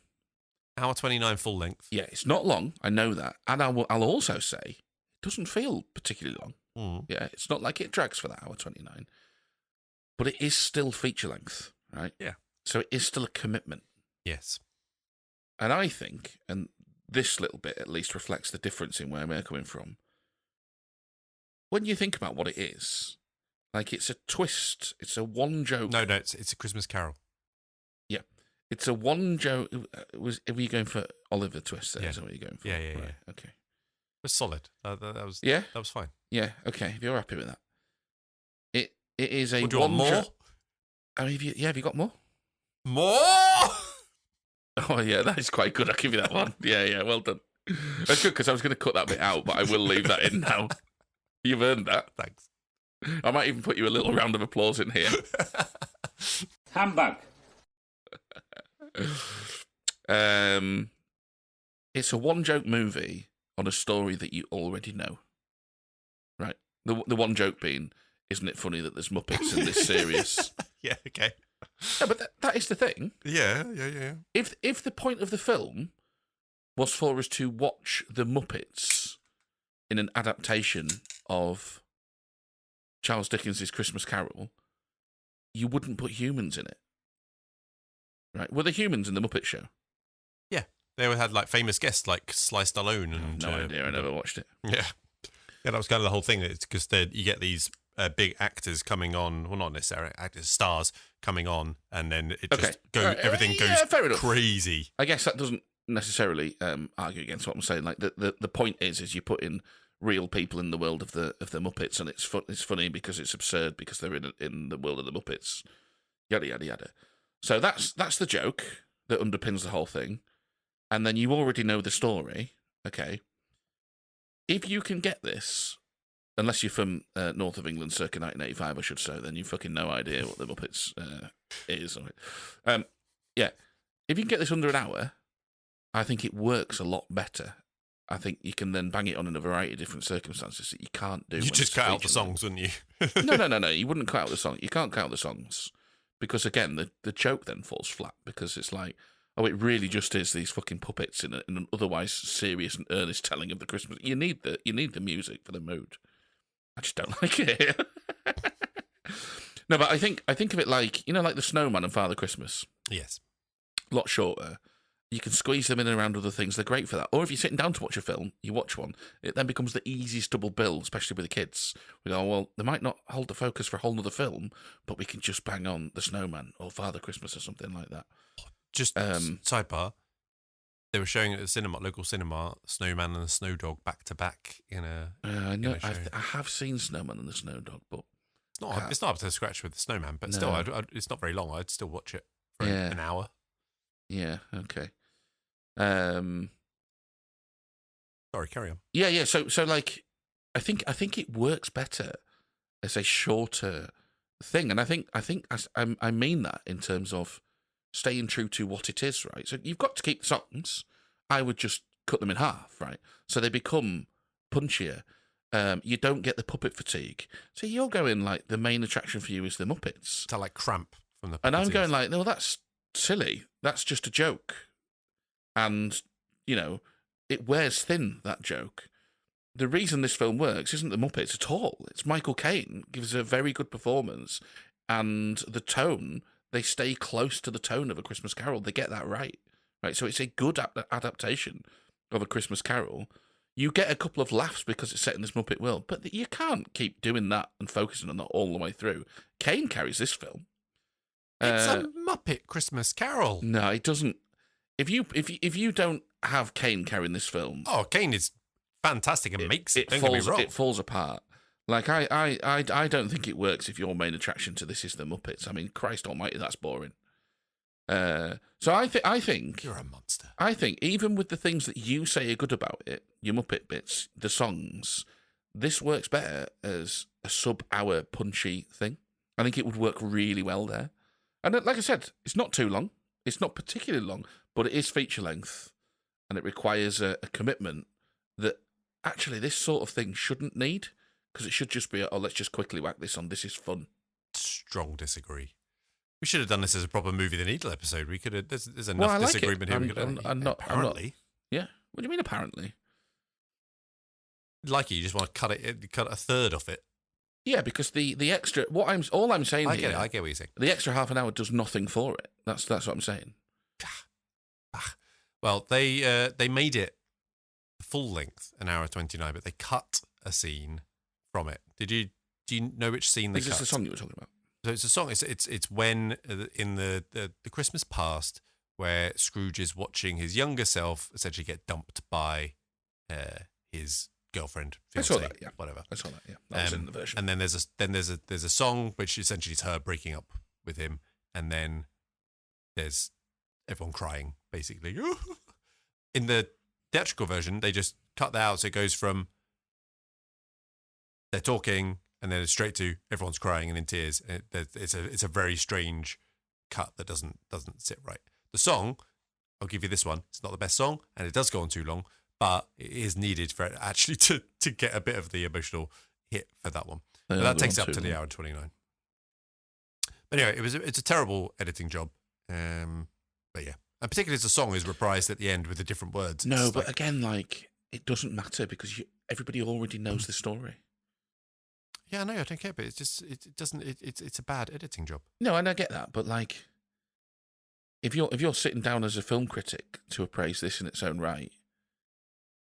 Hour 29 full length. Yeah, it's not long. I know that. And I'll also say it doesn't feel particularly long. Mm. Yeah, it's not like it drags for that hour 29. But it is still feature length, right? Yeah. So it is still a commitment. Yes. And I think, and this little bit at least reflects the difference in where we're coming from. When you think about what it is, like it's a twist, it's a one joke. No, it's a Christmas Carol. Yeah. It's a one joke. Are you going for Oliver Twist there? Yeah. Is that what you're going for? Yeah. Okay. It was solid. That was Yeah? That was fine. Yeah, okay. If you're happy with that. It is a Would you want more? I mean, have you got more? More? Oh, yeah, that is quite good. I'll give you that one. Yeah, well done. That's good, because I was going to cut that bit out, but I will leave that in now. You've earned that. Thanks. I might even put you a little round of applause in here. Humbug. It's a one-joke movie on a story that you already know. Right? The one joke being, isn't it funny that there's Muppets in this series? Yeah, okay. No, but that is the thing. Yeah. If the point of the film was for us to watch the Muppets in an adaptation of Charles Dickens' Christmas Carol, you wouldn't put humans in it. Right? Were the humans in the Muppet Show? Yeah. They had like famous guests like Sly Stallone and No idea, I never watched it. Yeah. Yeah, that was kind of the whole thing. It's because you get these big actors coming on, well, not necessarily actors, stars coming on, and then it just everything goes fair enough. crazy. I guess that doesn't necessarily argue against what I'm saying. Like the point is you put in real people in the world of the Muppets, and it's funny because it's absurd because they're in the world of the Muppets. Yada yada yada. So that's the joke that underpins the whole thing, and then you already know the story. Okay, if you can get this, unless you're from north of England circa 1985, I should say, then you've fucking no idea what the Muppets is. Yeah, if you can get this under an hour, I think it works a lot better. I think you can then bang it on in a variety of different circumstances that you can't do. You just cut out the songs, wouldn't you? No. You wouldn't cut out the song. You can't cut out the songs because, again, the joke then falls flat because it's like, oh, it really just is these fucking puppets in an otherwise serious and earnest telling of the Christmas. You need the music for the mood. I just don't like it. No, but I think of it like, like the Snowman and Father Christmas. Yes. A lot shorter. You can squeeze them in and around other things. They're great for that. Or if you're sitting down to watch a film, you watch one, it then becomes the easiest double bill, especially with the kids. We go, well, they might not hold the focus for a whole other film, but we can just bang on The Snowman or Father Christmas or something like that. Just sidebar, they were showing at the cinema, local cinema, Snowman and the Snow Dog back to back in a. I know. I have seen Snowman and the Snow Dog, but it's not up to scratch with the Snowman, but still, it's not very long. I'd still watch it for an hour. Yeah. Okay. Sorry, carry on. Yeah. So like, I think it works better as a shorter thing, and I think I mean that in terms of staying true to what it is, right? So you've got to keep the songs. I would just cut them in half, right? So they become punchier. You don't get the puppet fatigue. So you're going like the main attraction for you is the Muppets. It's like Cramp from the Puppeteers. And I'm going like, no, that's silly. That's just a joke. And, you know, it wears thin, that joke. The reason this film works isn't the Muppets at all. It's Michael Caine gives a very good performance. And the tone, they stay close to the tone of A Christmas Carol. They get that right. Right, so it's a good adaptation of A Christmas Carol. You get a couple of laughs because it's set in this Muppet world, but you can't keep doing that and focusing on that all the way through. Caine carries this film. It's a Muppet Christmas Carol. No, it doesn't. If you don't have Caine carrying this film, Caine is fantastic and makes it. Don't falls, get me wrong. It falls apart. Like I don't think it works if your main attraction to this is the Muppets. I mean, Christ Almighty, that's boring. So I think You're a monster. I think even with the things that you say are good about it, your Muppet bits, the songs, this works better as a sub-hour punchy thing. I think it would work really well there. And like I said, it's not too long. It's not particularly long, but it is feature length, and it requires a commitment that actually this sort of thing shouldn't need, because it should just be, let's just quickly whack this on. This is fun. Strong disagree. We should have done this as a proper Movie the Needle episode. We could have. There's enough disagreement here. Apparently. Yeah. What do you mean? Apparently. Like you just want to cut a third off it. Yeah, because the extra. All I'm saying. I get what you're saying. The extra half an hour does nothing for it. That's what I'm saying. Well, they made it full length, an hour 29, but they cut a scene from it. Do you know which scene they cut? Is this the song you were talking about? So it's a song. It's when in the Christmas past where Scrooge is watching his younger self essentially get dumped by his girlfriend, fiancé, I saw that. Yeah, whatever. I saw that. Yeah, that was in the version. And then there's a song which essentially is her breaking up with him, and then there's everyone crying basically. In the theatrical version, they just cut that out, so it goes from they're talking. And then it's straight to everyone's crying and in tears. It's a very strange cut that doesn't sit right. The song, I'll give you this one. It's not the best song, and it does go on too long, but it is needed for it actually to get a bit of the emotional hit for that one. But that takes it up to the hour and 29. But anyway, it's a terrible editing job. But yeah, and particularly as the song is reprised at the end with the different words. No, but again, like it doesn't matter because everybody already knows the story. Yeah, no, I don't care, but it's a bad editing job. No, and I get that, but like, if you're sitting down as a film critic to appraise this in its own right,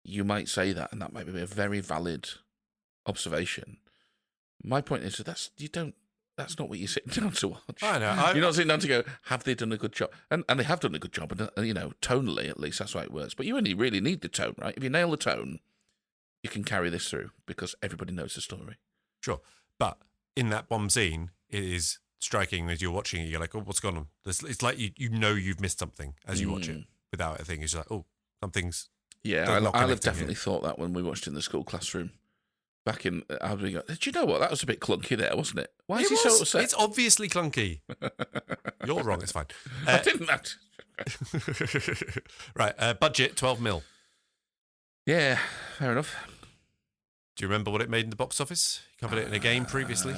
you might say that, and that might be a very valid observation. My point is that's not what you're sitting down to watch. I know. You're not sitting down to go, have they done a good job? And they have done a good job, and tonally at least that's why it works. But you only really need the tone, right? If you nail the tone, you can carry this through because everybody knows the story. Sure. But in that one scene, it is striking as you're watching it. You're like, oh, what's going on? It's like you've missed something as you watch it without a thing. It's like, oh, something's... Yeah, I'll have definitely thought that when we watched in the school classroom. Back in... do you know what? That was a bit clunky there, wasn't it? Why is he so upset? It's obviously clunky. You're wrong, it's fine. I didn't... Right, budget, 12 mil. Yeah, fair enough. Do you remember what it made in the box office? You covered it in a game previously.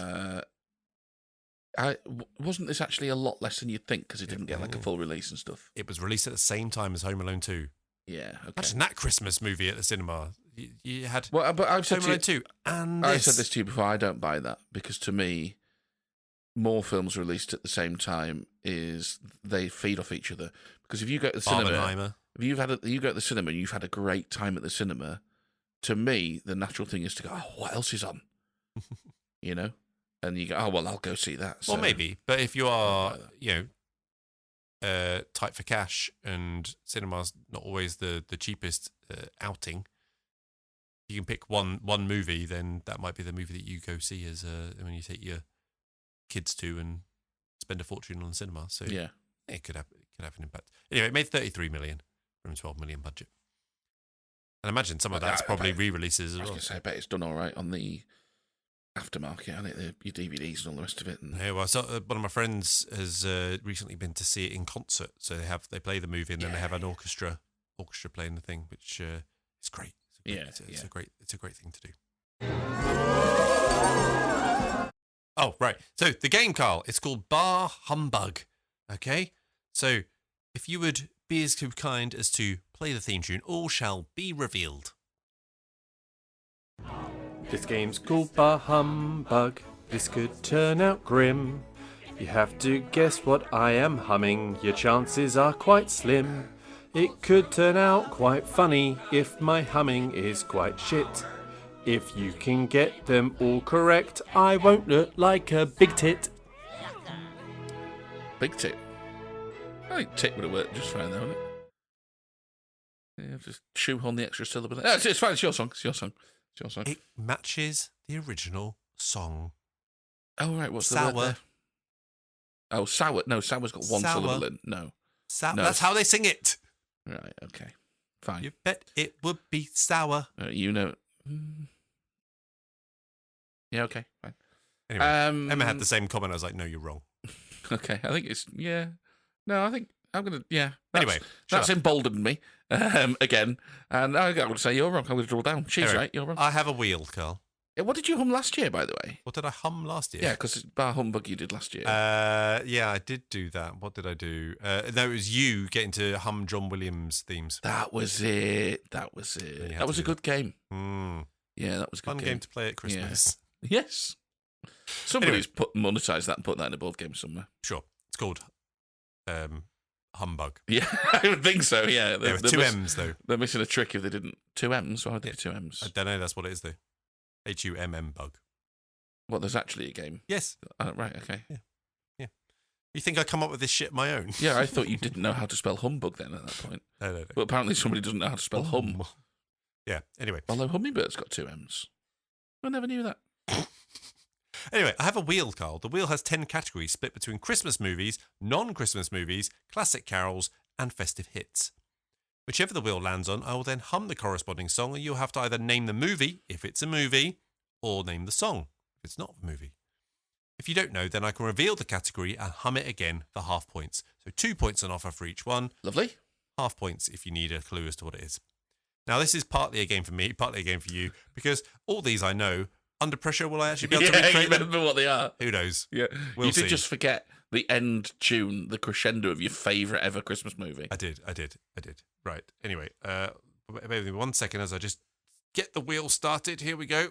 Wasn't this actually a lot less than you'd think because it didn't get like a full release and stuff? It was released at the same time as Home Alone 2. Yeah, okay. Imagine that Christmas movie at the cinema. You had but I've Home Alone 2 and I said this to you before, I don't buy that because to me, more films released at the same time they feed off each other. Because if you go to the cinema, you go to the cinema and you've had a great time at the cinema, to me, the natural thing is to go, oh, what else is on? And you go, oh, well, I'll go see that. So, well, maybe. But if you are, tight for cash and cinema's not always the cheapest outing, you can pick one movie, then that might be the movie that you go see as when you take your kids to and spend a fortune on the cinema. So yeah, it could have an impact. Anyway, it made 33 million from a 12 million budget. And imagine some of that's probably re-releases as well. I bet it's done all right on the aftermarket, and your DVDs and all the rest of it. And Yeah, well, so, one of my friends has recently been to see it in concert. So they play the movie and then they have an orchestra playing the thing, which is great. It's a great thing to do. Oh, right. So the game, Carl, it's called Bar Humbug. Okay? So if you would be as kind as to play the theme tune, all shall be revealed. This game's called Bar Humbug. This could turn out grim. You have to guess what I am humming. Your chances are quite slim. It could turn out quite funny if my humming is quite shit. If you can get them all correct, I won't look like a big tit. Big tit. I think tit would have worked just fine, though, wouldn't it? Yeah, just shoehorn the extra syllable. No, it's fine. It's your song. It matches the original song. Oh, right. What's sour. the word there? Oh, sour. No, sour's got one syllable in. No. No. That's how they sing it. Right, okay. Fine. You bet it would be sour. You know. Yeah, okay, fine. Anyway, Emma had the same comment. I was like, no, you're wrong. Okay, I think it's, yeah. No, I think I'm going to, yeah. Anyway, that's emboldened me again. And I'm going to say you're wrong. I'm going to draw down. She's right, you're wrong. I have a wheel, Carl. Yeah, what did you hum last year, by the way? What did I hum last year? Yeah, because it's Bar Humbug you did last year. Yeah, I did do that. What did I do? No, it was you getting to hum John Williams themes. That was it. That was a good game. Yeah, that was a good fun game to play at Christmas. Yeah. Yes. Somebody's monetized that and put that in a board game somewhere. Sure. It's called Humbug. Yeah, I would think so, yeah. There were two M's, though. They're missing a trick if they didn't. Two M's? Why would they be two M's? I don't know. That's what it is, though. HUMM bug. What, there's actually a game? Yes. Right, okay. Yeah. You think I come up with this shit my own? Yeah, I thought you didn't know how to spell humbug then at that point. No. But apparently somebody doesn't know how to spell hum. Yeah, anyway. Although Hummingbird's got two M's. I never knew that. Anyway, I have a wheel, Carl. The wheel has 10 categories split between Christmas movies, non-Christmas movies, classic carols, and festive hits. Whichever the wheel lands on, I will then hum the corresponding song, and you'll have to either name the movie, if it's a movie, or name the song, if it's not a movie. If you don't know, then I can reveal the category and hum it again for half points. So 2 points on offer for each one. Lovely. Half points if you need a clue as to what it is. Now, this is partly a game for me, partly a game for you, because all these I know. Under pressure, will I actually be able to recreate them? Remember what they are. Who knows? Yeah, we'll you did see. just forget the end tune, the crescendo of your favourite ever Christmas movie. I did. Right. Anyway, bear with me 1 second as I just get the wheel started. Here we go.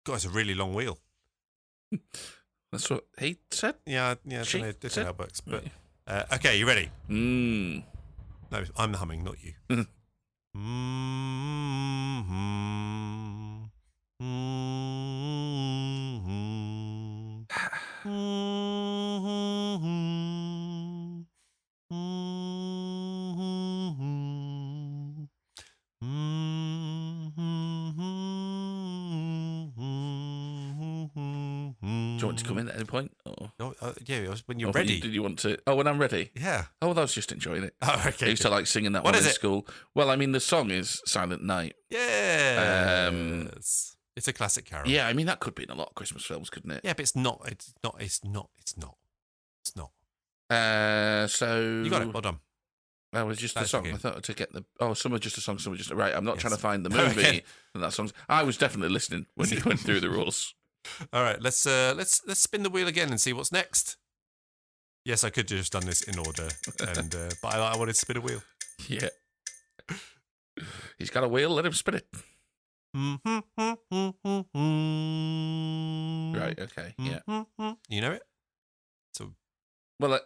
God, it's a really long wheel. That's what he said. Yeah. I don't know how it works, but okay, you ready? No, I'm the humming, not you. Do you want to come in at any point? Or? No, yeah, when you're ready. Did you want to? Oh, when I'm ready? Yeah. Oh, well, I was just enjoying it. Oh, okay. I used to like singing that one in school. Well, I mean, the song is Silent Night. Yeah. It's a classic carol. Yeah, I mean, that could be in a lot of Christmas films, couldn't it? Yeah, but it's not. So you got it. Well done. That was just a song. I thought to get the. Oh, some are just a song. Some are just right. I'm not trying to find the No, movie. okay. And that song's. I was definitely listening when you went through the rules. All right, let's spin the wheel again and see what's next. Yes, I could have just done this in order, and but I wanted to spin a wheel. Yeah. He's got a wheel. Let him spin it. Right. Okay. Yeah. You know it. So, well,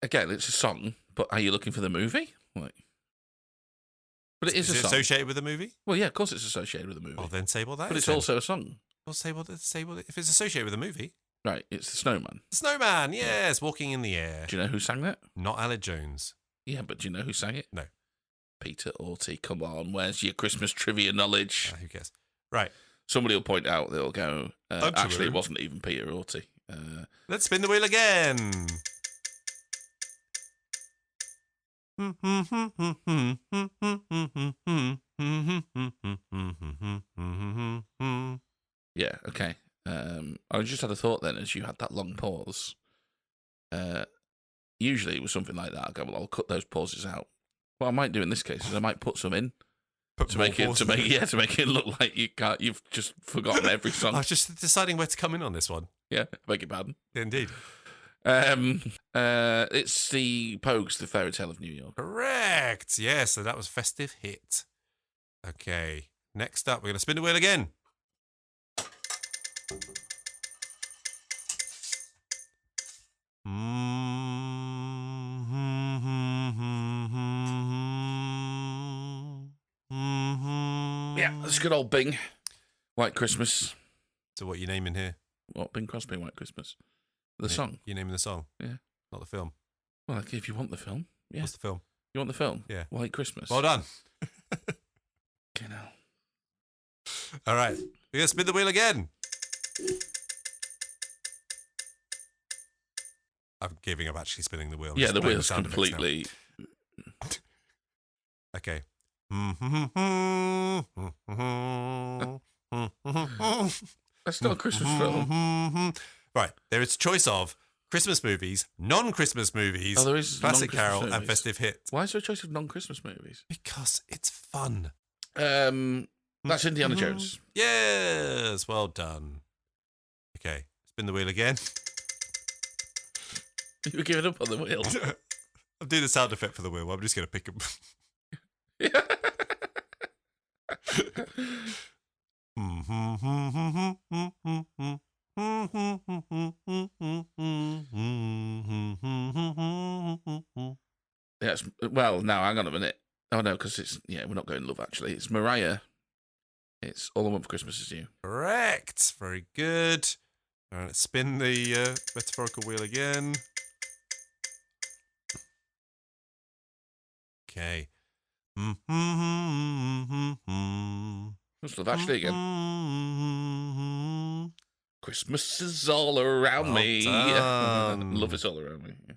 again, it's a song. But are you looking for the movie? Like, but it is a song. Associated with the movie? Well, yeah, of course it's associated with the movie. Well, then say what that is. But it's then. also a song. Well, say what if it's associated with the movie. Right, it's the Snowman. The Snowman, yes, walking in the air. Do you know who sang that? Not Aled Jones. Yeah, but do you know who sang it? No. Peter Orty. Come on, where's your Christmas trivia knowledge? Who cares? Right. Somebody will point out. They'll go. Actually, it wasn't even Peter Orty. Let's spin the wheel again. just had a thought then as you had that long pause. Usually it was something like that. I'll go, well, I'll cut those pauses out. What I might do in this case is I might put some in to make it look like you've just forgotten every song. I was just deciding where to come in on this one. Yeah, beg your pardon. Indeed. It's the Pogues, the Fairy Tale of New York. Correct. Yeah, so that was festive hit. Okay. Next up, we're going to spin the wheel again. Yeah, that's a good old Bing. White Christmas. So what are you naming here? What, Bing Crosby, White Christmas? The song. You're naming the song? Yeah. Not the film. Well, if you want the film. Yeah. What's the film? You want the film? Yeah. White Christmas. Well done. You know. All right. We're going to spin the wheel again. I'm giving up actually spinning the wheel. Yeah, the wheel's completely... Okay. That's not a Christmas film. Right. There is a choice of Christmas movies, non-Christmas movies, there is classic non-Christmas carol, movies. and festive hits. Why is there a choice of non-Christmas movies? Because it's fun. That's Indiana Jones. Yes. Well done. Okay. Spin the wheel again. You were giving up on the wheel. I'm doing the sound effect for the wheel. I'm just going to pick them. Yes. Well, now hang on a minute. Oh no, because we're not going Love actually. It's Mariah. It's All I Want for Christmas Is You. Correct. Very good. All right, spin the metaphorical wheel again. Okay. It's Love Actually again. Christmas is all around me. Done. Love is all around me. Yeah.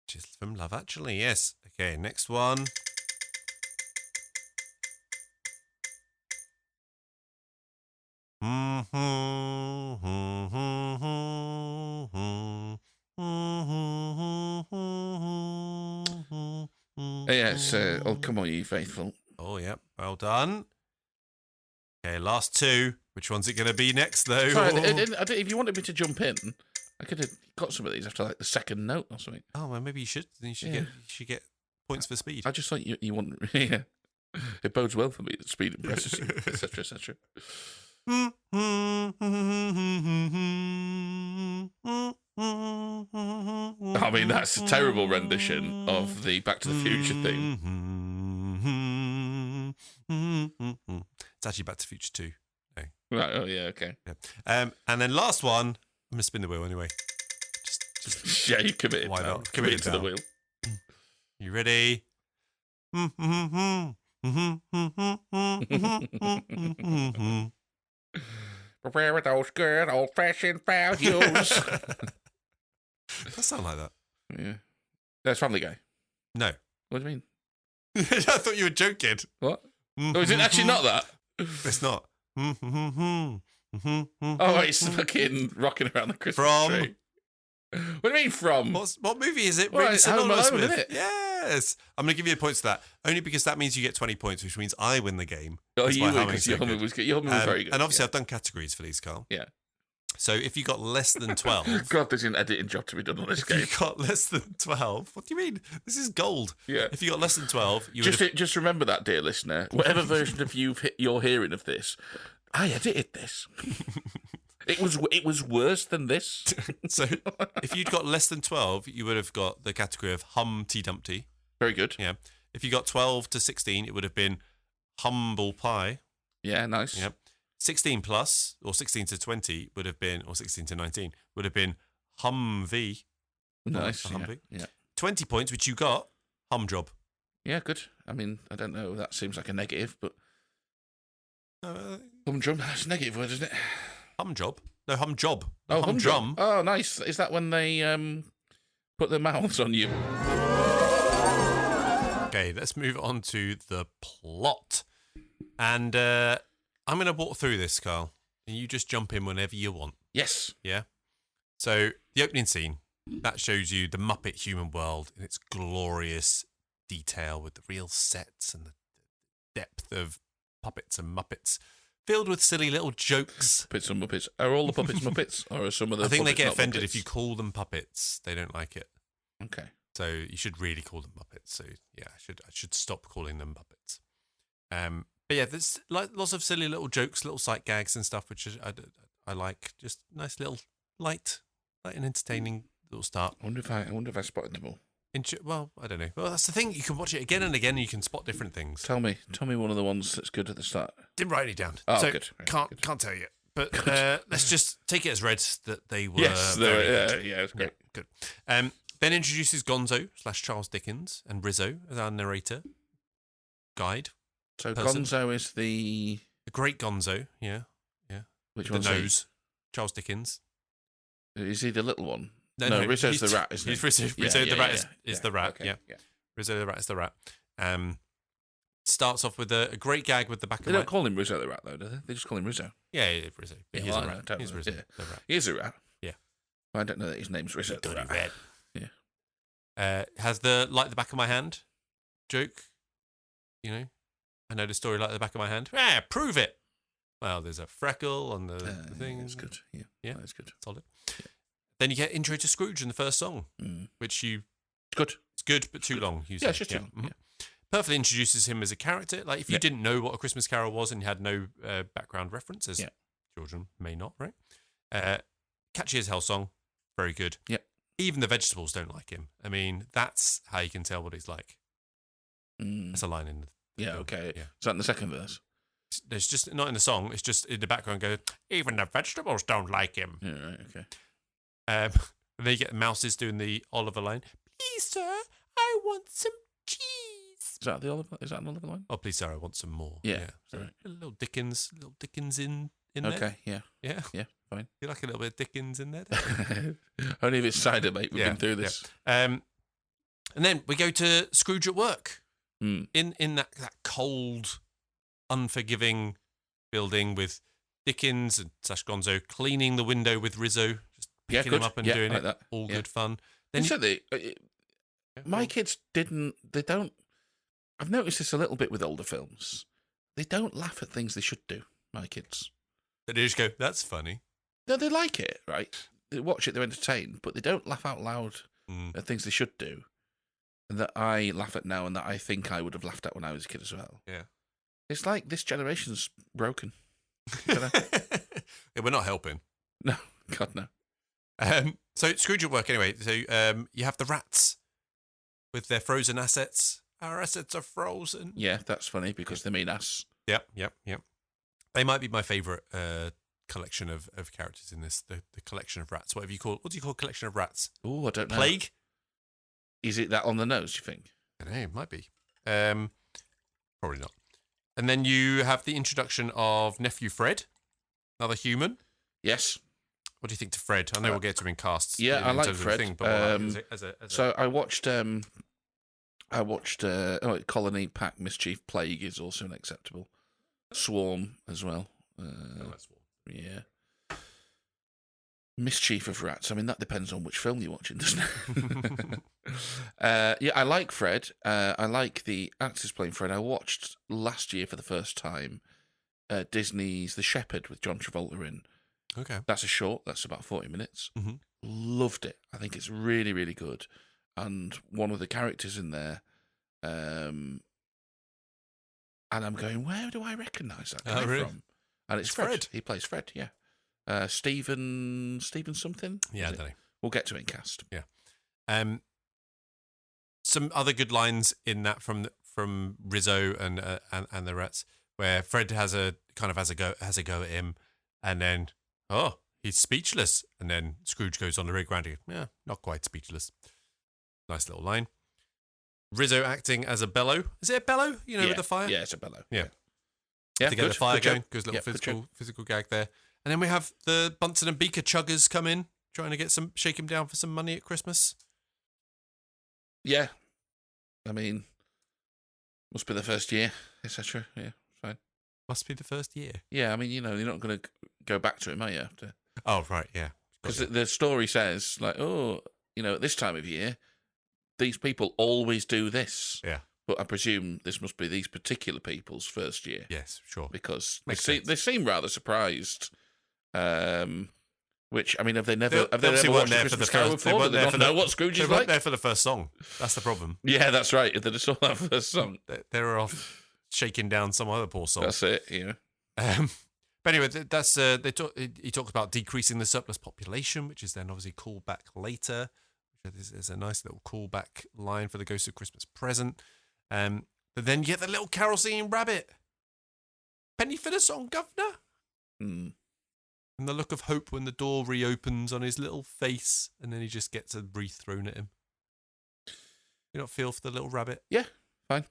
Just from Love Actually, yes. Okay, next one. Yeah, it's Oh Come On You Faithful. Oh, yeah. Well done. Okay, last two. Which one's it going to be next, though? Sorry, if you wanted me to jump in, I could have got some of these after like the second note or something. Oh, well, maybe you should. Then you should get points for speed. I just thought you want... Yeah. It bodes well for me that speed impresses you, etc., etc. I mean, that's a terrible rendition of the Back to the Future theme. It's actually Back to the Future 2. No. Right, oh yeah, okay. Yeah. And then last one, I'm going to spin the wheel anyway. Just yeah, you committed. Why not? Committed to the wheel. You ready? Prepare with those good old-fashioned values. Does sound like that? Yeah. That's Family Guy. No. What do you mean? I thought you were joking. What? Oh, is it actually not that? It's not. Oh, it's fucking rocking around the Christmas tree. What do you mean from? What movie is it? Well, really synonymous Home Alone, with? isn't it? Yes. I'm going to give you points for that. Only because that means you get 20 points, which means I win the game. Oh, That's you why win Humming's because so your humming good. was good. Your humming was very good. And obviously I've done categories for these, Carl. Yeah. So if you got less than 12... God, there's an editing job to be done on this game. If you got less than 12... What do you mean? This is gold. Yeah. If you got less than 12... you Just remember that, dear listener. Whatever version of you're hearing of this, I edited this. It was worse than this. So if you'd got less than 12, you would have got the category of Humpty Dumpty. Very good. Yeah. If you got 12 to 16, it would have been Humble Pie. Yeah, nice. Yep. 16 plus, or 16 to 20 would have been, or 16 to 19 would have been Humvee. Nice. Humvee. Yeah. 20 points, which you got, Humjob. Yeah, good. I mean, I don't know. That seems like a negative, but humdrum. That's a negative word, isn't it? Humjob? No, Humjob. Oh, Humdrum. Oh, nice. Is that when they put their mouths on you? Okay, let's move on to the plot. And I'm going to walk through this, Carl, and you just jump in whenever you want. Yes. Yeah. So the opening scene, that shows you the Muppet human world in its glorious detail with the real sets and the depth of puppets and Muppets, filled with silly little jokes. Puppets and Muppets. Are all the puppets Muppets, or are some of the? I think they puppets get not offended Muppets? if you call them puppets. They don't like it. Okay. So you should really call them Muppets. So yeah, I should stop calling them Muppets. But yeah, there's like lots of silly little jokes, little sight gags and stuff, which I like. Just nice little light and entertaining little start. I wonder if I spotted them all. Well, I don't know. Well, that's the thing. You can watch it again and again, and you can spot different things. Tell me one of the ones that's good at the start. Didn't write any down. Oh, so good. Right, can't tell you. But let's just take it as read that they were. Yes, very good. yeah, it's great. Yeah, good. Then introduces Gonzo / Charles Dickens and Rizzo as our narrator, guide. So person. Gonzo is the great Gonzo, yeah. Which The one's nose, Charles Dickens. Is he the little one? No, Rizzo's the rat, isn't he? Rizzo the rat is the rat. Okay, Yeah. Rizzo the rat is the rat. Starts off with a great gag with the back They of don't call him Rizzo the rat, though, do they? They just call him Rizzo. Yeah, Rizzo. Yeah, He's well, a I rat. don't He's know, Rizzo yeah. the rat. He is a rat. Yeah. I don't know that his name's Rizzo the rat. Red. Yeah. Has the light the back of my hand joke. You know, I know the story like the back of my hand. Prove it. Well, there's a freckle on the thing. That's good. Yeah, that's good. Solid. Yeah. Then you get intro to Scrooge in the first song, which Good. It's good, but too long. You Yeah, say. it's just too long. Yeah. Perfectly introduces him as a character. Like if you didn't know what A Christmas Carol was and you had no background references, children may not, right? Catchy as hell song, very good. Yeah. Even the vegetables don't like him. I mean, that's how you can tell what he's like. That's a line in the Yeah, film. okay. Yeah. Is that in the second verse? There's just not in the song. It's just in the background. Go. Even the vegetables don't like him. Yeah, right. Okay. And then you get the mouses doing the Oliver line. Please, sir, I want some cheese. Is that an Oliver line? Oh, please, sir, I want some more. Yeah. So Right. a little Dickens in there. Okay. Yeah. Yeah. Yeah. Fine. You like a little bit of Dickens in there? Don't you? Only if it's cider, mate. We've Yeah, been through this. And then we go to Scrooge at work. Mm. In that cold, unforgiving building with Dickens and / Gonzo cleaning the window with Rizzo, just picking him up and doing like it. that. All Yeah. good fun. Then My kids they don't. I've noticed this a little bit with older films. They don't laugh at things they should do. My kids. they just go, that's funny. No, they like it, right? They watch it, they're entertained, but they don't laugh out loud at things they should do. And that I laugh at now and that I think I would have laughed at when I was a kid as well. Yeah. It's like this generation's broken. Yeah, we're not helping. No, God, no. So Scrooge at work anyway. So you have the rats with their frozen assets. Our assets are frozen. Yeah, that's funny because they mean us. Yep. They might be my favourite collection of characters in this. The collection of rats. What do you call a collection of rats? Oh, I don't know. Plague? Is it that on the nose, you think? I don't know, it might be. Probably not. And then you have the introduction of nephew Fred, another human. Yes. What do you think to Fred? I know we'll get to him in casts. Yeah, I like Fred. So I watched Colony, Pack, Mischief, Plague is also unacceptable. Swarm as well. Yeah. Mischief of rats. I mean, that depends on which film you're watching, doesn't it? Yeah, I like Fred. I like the actors playing Fred. I watched last year for the first time Disney's The Shepherd with John Travolta in. Okay. That's a short. That's about 40 minutes. Mm-hmm. Loved it. I think it's really, really good. And one of the characters in there, and I'm going, where do I recognise that guy really? from? And it's Fred. He plays Fred, yeah. Stephen something? Yeah, I don't know. We'll get to it in cast. Yeah. Some other good lines in that from Rizzo and the rats, where Fred has a go at him, and then he's speechless, and then Scrooge goes on the rig round. Yeah, not quite speechless. Nice little line. Rizzo acting as a bellow. Is it a bellow? With the fire. Yeah, it's a bellow. Yeah. Yeah, To get the fire going, joke. goes a little Good physical gag there. And then we have the Bunsen and Beaker chuggers come in, trying to shake him down for some money at Christmas. Yeah. I mean, must be the first year, etc. Yeah, fine. Must be the first year. Yeah, I mean, you're not going to go back to him, are you? After Oh, right, yeah. Because the story says, like, oh, at this time of year, these people always do this. Yeah. But I presume this must be these particular people's first year. Yes, sure. Because Makes they seem rather surprised. Which, I mean, have they never obviously watched weren't a there for the Christmas Carol first. They before? weren't Do they there not for know the, what Scrooge they is weren't like? there for the first song. That's the problem. Yeah, that's right. They just saw that first song. They were off shaking down some other poor song. That's it, yeah. But anyway, that's he talks about decreasing the surplus population, which is then obviously called back later. There's a nice little callback line for the Ghost of Christmas Present. But then you get the little carol singing rabbit. Penny for the song, governor. Mm. And the look of hope when the door reopens on his little face, and then he just gets a wreath thrown at him. You not feel for the little rabbit? Yeah, fine.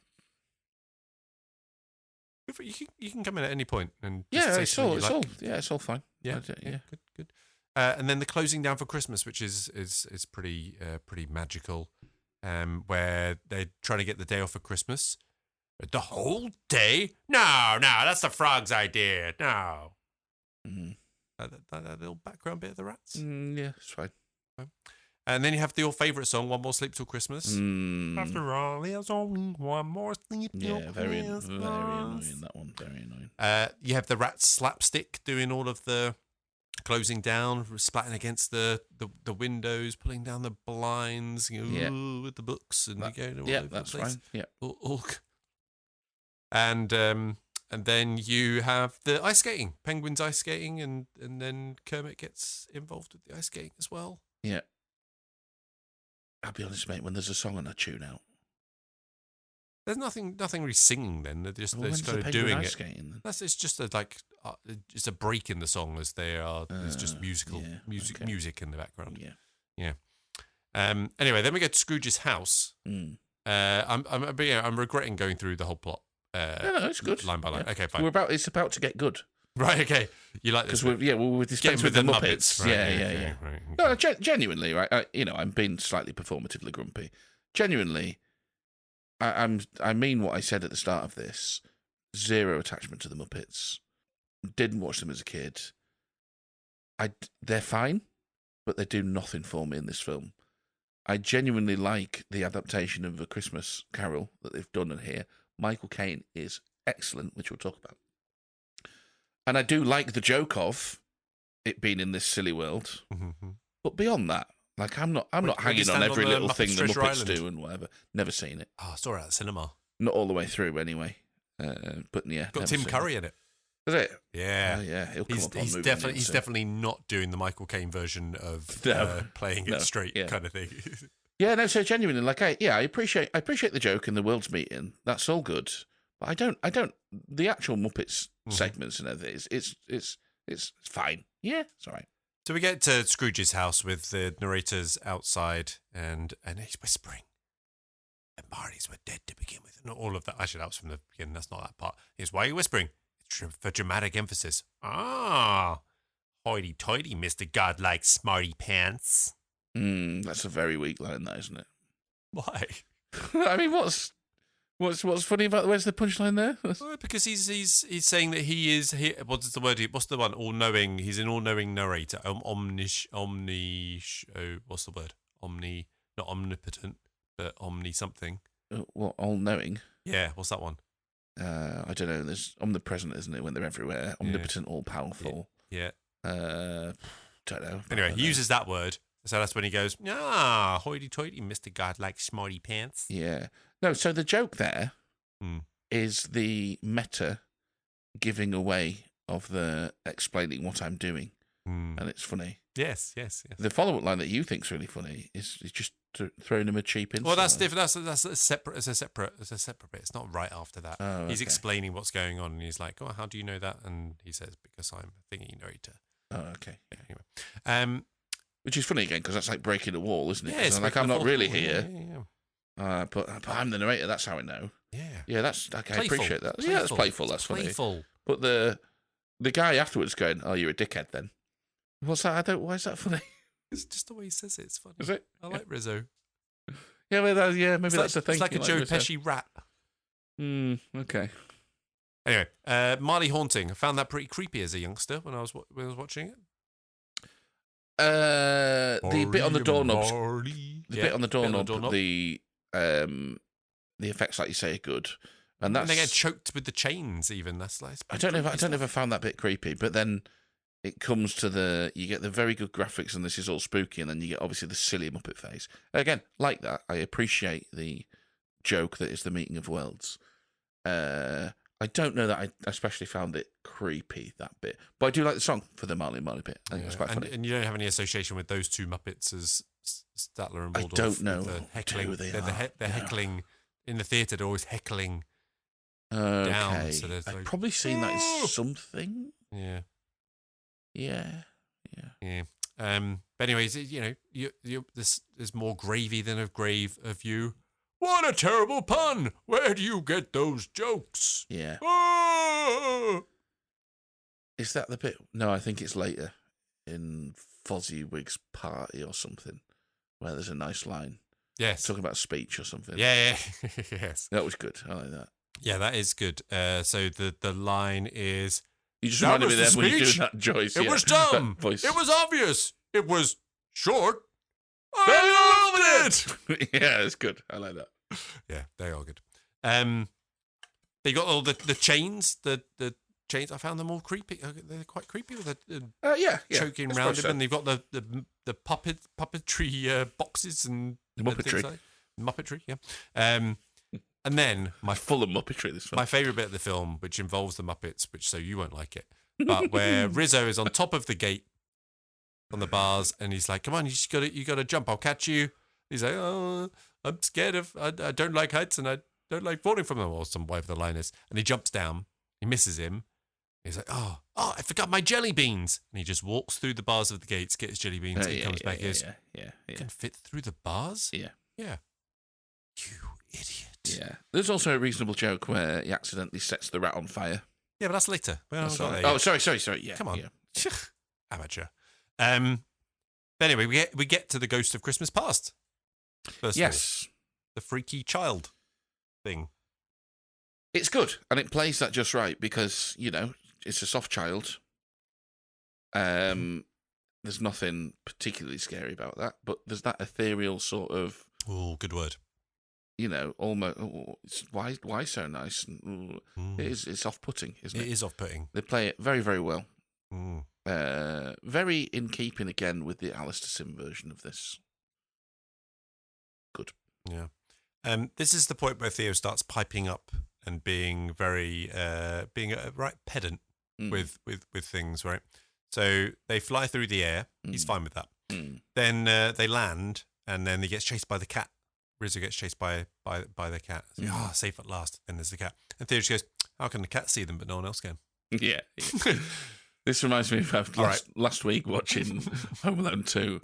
You can come in at any point and Yeah, say it's all fine. Yeah, Yeah. good. And then the closing down for Christmas, which is pretty magical, where they're trying to get the day off for Christmas. The whole day? No, that's the frog's idea. No. Mm. That little background bit of the rats. Yeah, it's fine. And then you have your favourite song, One More Sleep Till Christmas. After all, there's only one more sleep till Yeah, very Christmas. annoying, that one. Very annoying. You have the rats slapstick doing all of the closing down, splatting against the windows, pulling down the blinds, with the books. And That's fine. Yeah. And then you have the ice skating, penguins ice skating, and then Kermit gets involved with the ice skating as well. Yeah. I'll be honest, mate, when there's a song and I tune out. There's nothing really singing then. They're just When's kind the of doing ice it. skating, then? It's just it's a break in the song as they are. There's just music in the background. Yeah. Anyway, then we get to Scrooge's house. Mm. I'm regretting going through the whole plot. No, it's good. Line by line. Yeah. Okay, fine. It's about to get good. Right. Okay. You like this? Because we're dispensing with the Muppets. Right, Yeah. Right, okay. No, genuinely, right? I'm being slightly performatively grumpy. Genuinely, I mean what I said at the start of this. Zero attachment to the Muppets. Didn't watch them as a kid. They're fine, but they do nothing for me in this film. I genuinely like the adaptation of A Christmas Carol that they've done in here. Michael Caine is excellent, which we'll talk about. And I do like the joke of it being in this silly world. Mm-hmm. But beyond that, like I'm not hanging on every little thing the Muppets do and whatever. Never seen it. Oh, I saw it at the cinema. Not all the way through, anyway. But yeah, Got Tim Curry in it. Is it? Yeah, yeah. He'll come up on he's definitely not doing the Michael Caine version of playing it straight kind of thing. Yeah, no. So genuinely, like, I appreciate the joke in the world's meeting. That's all good. But I don't. The actual Muppets segments and everything, it's fine. Yeah, it's all right. So we get to Scrooge's house with the narrators outside, and he's whispering. The Martys were dead to begin with. Not all of that. Actually, that was from the beginning. That's not that part. Here's why are you whispering? It's for dramatic emphasis. Ah, hoity-toity, Mr. Godlike Smarty Pants. That's a very weak line, that, isn't it? Why? I mean, what's funny about where's the punchline there? Well, because he's saying that he is. What's the word? What's the one? All-knowing. He's an all-knowing narrator. What's the word? Not omnipotent, but omni something. What, all-knowing? Yeah. What's that one? I don't know. There's omnipresent, isn't it? When they're everywhere, omnipotent, all-powerful. Yeah. Don't know. Anyway, he uses that word. So that's when he goes, hoity-toity, Mr. Godlike Smarty Pants. Yeah. No, so the joke there is the meta giving away of the explaining what I'm doing. And it's funny. Yes. The follow-up line that you think's really funny is just throwing him a cheap insult. Well, that's different. That's a separate. It's a separate bit. It's not right after that. Oh, he's okay. explaining what's going on, and he's like, "Oh, how do you know that?" And he says, "Because I'm a thingy narrator." Oh, okay. Yeah, anyway, which is funny again because that's like breaking a wall, isn't it? Yeah, it's like I'm not really wall. here. Yeah. But I'm the narrator. That's how I know. Yeah. That's okay. Playful. I appreciate that. Yeah, that's playful. That's playful. Funny. But the guy afterwards going, "Oh, you're a dickhead." Then what's that? Why is that funny? It's just the way he says it. It's funny. Is it? I like Rizzo. Yeah, maybe that's the thing. It's like a Joe Pesci rat. Okay. Anyway, Marley Haunting. I found that pretty creepy as a youngster when I was watching it. The bit on the doorknobs. The bit on the doorknob. The effects, like you say, are good. And they get choked with the chains. Even that's like. I don't know if I found that bit creepy, but then it comes to you get the very good graphics, and this is all spooky, and then you get obviously the silly Muppet face. Again, like that, I appreciate the joke that is the meeting of worlds. I don't know that I especially found it creepy, that bit, but I do like the song for the Marley Marley bit. I think it's quite funny. And you don't have any association with those two Muppets as Statler and Waldorf? I don't know. The heckling. They're heckling in the theatre. They're always heckling down. So I've like, probably seen that in something. Yeah. But anyways, there's more gravy than a grave of you. What a terrible pun! Where do you get those jokes? Yeah. Oh! Is that the bit? No, I think it's later in Fozziwig's party or something, where there's a nice line. Yes. Talking about speech or something. Yeah. Yes. That was good. I like that. Yeah, that is good. So the line is... You just reminded me there when you're doing that, Joyce. It was dumb. It was obvious. It was short. I loved it. Yeah, it's good. I like that. Yeah, they are good. They got all the chains. The chains. I found them all creepy. They're quite creepy with the choking around him, and they've got the puppetry boxes and the Muppetry. Like Muppetry, yeah. And then full of Muppetry. This film. My favourite bit of the film, which involves the Muppets, so you won't like it, but where Rizzo is on top of the gate on the bars, and he's like, "Come on, you got to jump. I'll catch you." He's like, "Oh, I'm scared of. I don't like heights, and I don't like falling from them," or some whatever the line is. And he jumps down. He misses him. He's like, "Oh, I forgot my jelly beans." And he just walks through the bars of the gates, gets his jelly beans, and he comes back. Yeah. Can fit through the bars. Yeah. You idiot. Yeah. There's also a reasonable joke where he accidentally sets the rat on fire. Yeah, but that's later. Sorry. Yeah. Come on. Yeah. Amateur. But anyway, we get to the Ghost of Christmas Past. First of all, the freaky child thing. It's good, and it plays that just right because it's a soft child. There's nothing particularly scary about that, but there's that ethereal sort of. Oh, good word. Almost. Why so nice? It's off-putting, isn't it? It is off-putting. They play it very, very well. Mm. Very in keeping again with the Alistair Sim version of this. Good. Yeah. This is the point where Theo starts piping up and being very being a right pedant with things, right? So they fly through the air. He's fine with that. Then they land, and then he gets chased by the cat. Rizzo gets chased by the cat. So, safe at last. Then there's the cat. And Theo just goes, "How can the cat see them, but no one else can?" Yeah. This reminds me of last week watching Home Alone 2,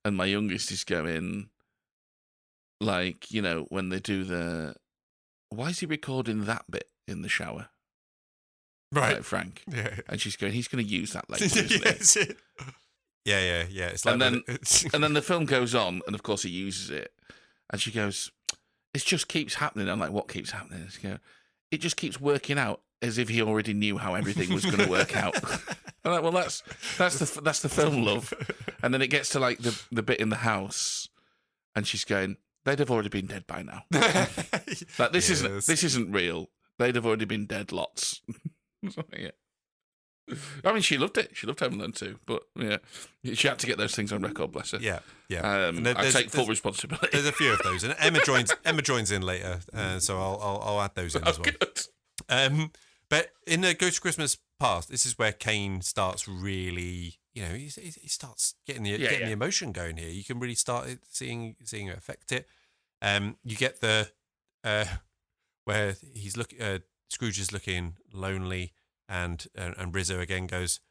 and my youngest is going, like, when they do why is he recording that bit in the shower? Right. Like Frank. Yeah. And she's going, he's going to use that later, isn't he? Yeah. It's like and then the film goes on, and of course he uses it. And she goes, "It just keeps happening." I'm like, "What keeps happening?" And she goes, "It just keeps working out as if he already knew how everything was going to work out." I'm like, "Well, that's the film, love." And then it gets to like the bit in the house, and she's going, "They'd have already been dead by now." Like this isn't real. They'd have already been dead lots. Yeah. I mean, she loved it. She loved Home Alone 2, but yeah, she had to get those things on record. Bless her. Yeah. I take full responsibility. There's a few of those, and Emma joins in later, so I'll add those in as well. Good. But in the Ghost of Christmas Past, this is where Caine starts really, he starts getting the emotion going here. You can really start seeing it affect it. You get the where Scrooge is looking lonely. And Rizzo again goes,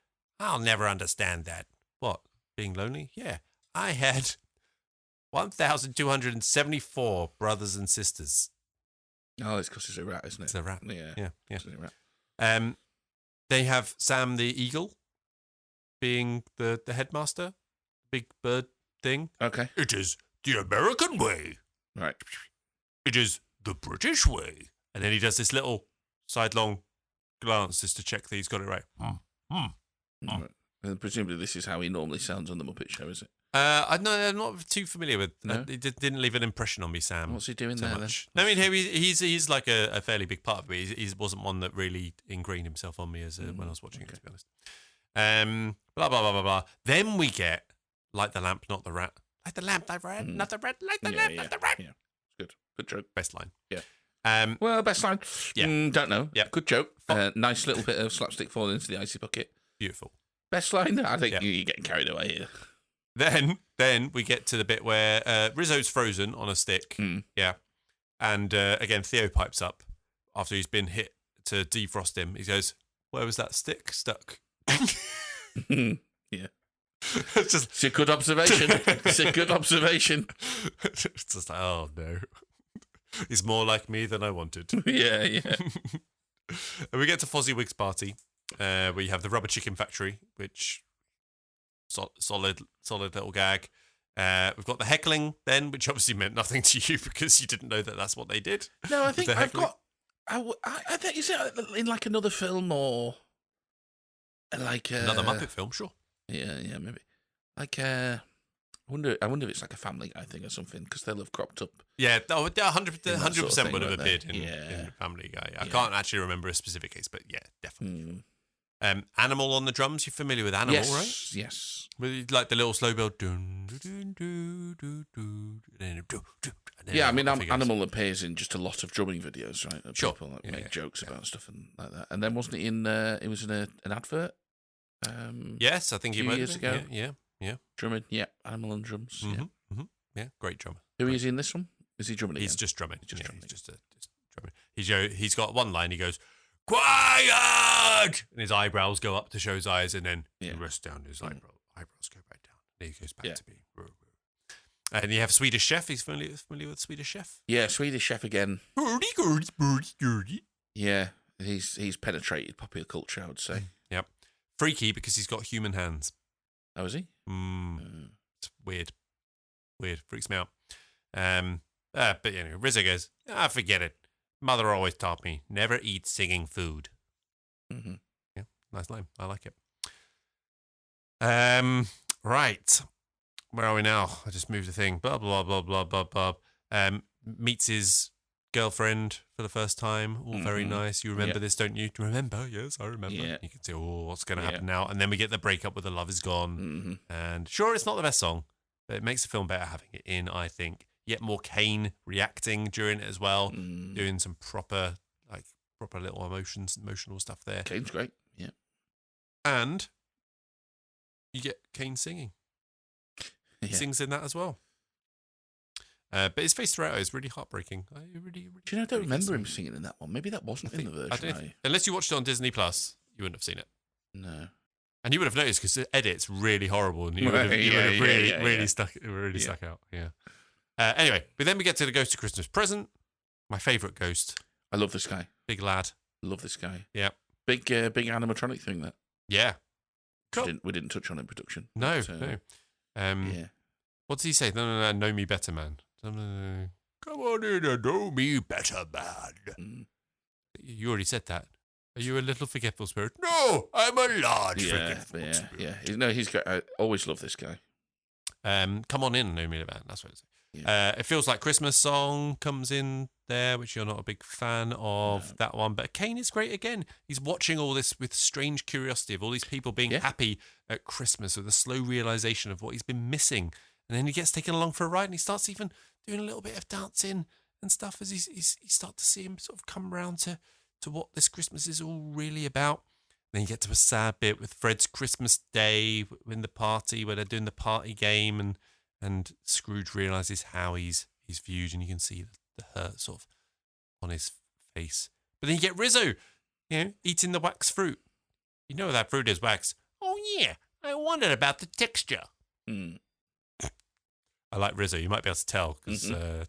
"I'll never understand that." What? Being lonely? Yeah. I had 1,274 brothers and sisters. Oh, it's because it's a rat, isn't it? It's a rat. Yeah. It's a rat. They have Sam the Eagle being the headmaster, big bird thing. Okay. It is the American way. Right. It is the British way. And then he does this little sidelong glance just to check that he's got it right. Right. And presumably this is how he normally sounds on the Muppet Show, is it? I'm not too familiar with. No? It didn't leave an impression on me, Sam. What's he doing so there much. then? I mean, he's like a fairly big part of me. He wasn't one that really ingrained himself on me as when I was watching it, to be honest. Blah blah blah blah blah. Then we get Light the Lamp, Not the Rat. Light the lamp, not the rat, not the rat. Light the lamp, not the rat. Yeah, good joke. Best line. Yeah. Well, best line. Yeah. Don't know. Yeah. Good joke. Nice little bit of slapstick falling into the icy bucket. Beautiful. Best line. I think you're getting carried away here. Then we get to the bit where Rizzo's frozen on a stick. Yeah. And again, Theo pipes up after he's been hit to defrost him. He goes, "Where was that stick stuck?" Yeah. It's a good observation. It's a good observation. It's just like, oh no. He's more like me than I wanted. Yeah. And we get to Fozzie party, where you have the rubber chicken factory, which solid little gag. We've got the heckling then, which obviously meant nothing to you because you didn't know that that's what they did. No, I think I've got. I think is it in like another film or like another Muppet film, sure. Yeah, maybe. Like I wonder if it's like a Family Guy thing or something because they'll have cropped up. Yeah, 100% would have right appeared in Family Guy. I can't actually remember a specific case, but yeah, definitely. Animal on the drums. You're familiar with Animal, right? Yes. With like the little slow build. Yeah, I mean, Animal appears in just a lot of drumming videos, right? Sure. People make jokes about stuff and like that. And then wasn't he in? It was in an advert. Yes, I think he was years ago. Yeah. Drumming. Yeah, Animal on drums. Yeah, great drummer. Who is he in this one? Is he drumming? He's again? just drumming. He's just drumming. He's just drumming. He's got one line. He goes, "Quiet!" and his eyebrows go up to show his eyes, and then he rests down. His eyebrows go right down. And he goes back to being. And you have Swedish Chef. He's familiar with Swedish Chef. Yeah, Swedish Chef again. Yeah, he's penetrated popular culture, I would say. Yep. Freaky because he's got human hands. Oh, is he? It's weird. Freaks me out. But anyway, Rizzo goes, forget it. Mother always taught me, never eat singing food. Yeah, nice line. I like it. Right. Where are we now? I just moved the thing. Blah, blah, blah, blah, blah, blah. Meets his girlfriend for the first time. All very nice. You remember this, don't you? Do you remember? Yes, I remember. Yeah. You can see, what's going to happen now? And then we get the breakup with The Love Is Gone. And sure, it's not the best song, but it makes the film better having it in, I think. Yet more Caine reacting during it as well, doing some proper little emotional stuff there. Caine's great, yeah. And you get Caine singing. He sings in that as well. But his face throughout is really heartbreaking. Do you know, I don't remember him singing in that one. Maybe that wasn't in the version. Unless you watched it on Disney Plus, you wouldn't have seen it. No. And you would have noticed because the edit's really horrible, and you would have really stuck out. Yeah. Anyway, but then we get to the Ghost of Christmas Present. My favourite ghost. I love this guy. Big lad. Love this guy. Yeah. Big animatronic thing that. Yeah. Cool. We didn't touch on in production. No. No. Yeah. What does he say? No, know me better, man. No. Come on in and know me better, man. You already said that. Are you a little forgetful spirit? No, I'm a large forgetful spirit. Yeah. No, he's great. I always love this guy. Come on in and know me better. That's what it is. Yeah. It Feels Like Christmas song comes in there, which you're not a big fan of that one. But Caine is great again. He's watching all this with strange curiosity of all these people being happy at Christmas with a slow realization of what he's been missing. And then he gets taken along for a ride and he starts even doing a little bit of dancing and stuff as you start to see him sort of come around to what this Christmas is all really about. Then you get to a sad bit with Fred's Christmas Day in the party where they're doing the party game and Scrooge realises how he's viewed, and you can see the hurt sort of on his face. But then you get Rizzo, eating the wax fruit. You know that fruit is wax. Oh yeah, I wondered about the texture. I like Rizzo. You might be able to tell because I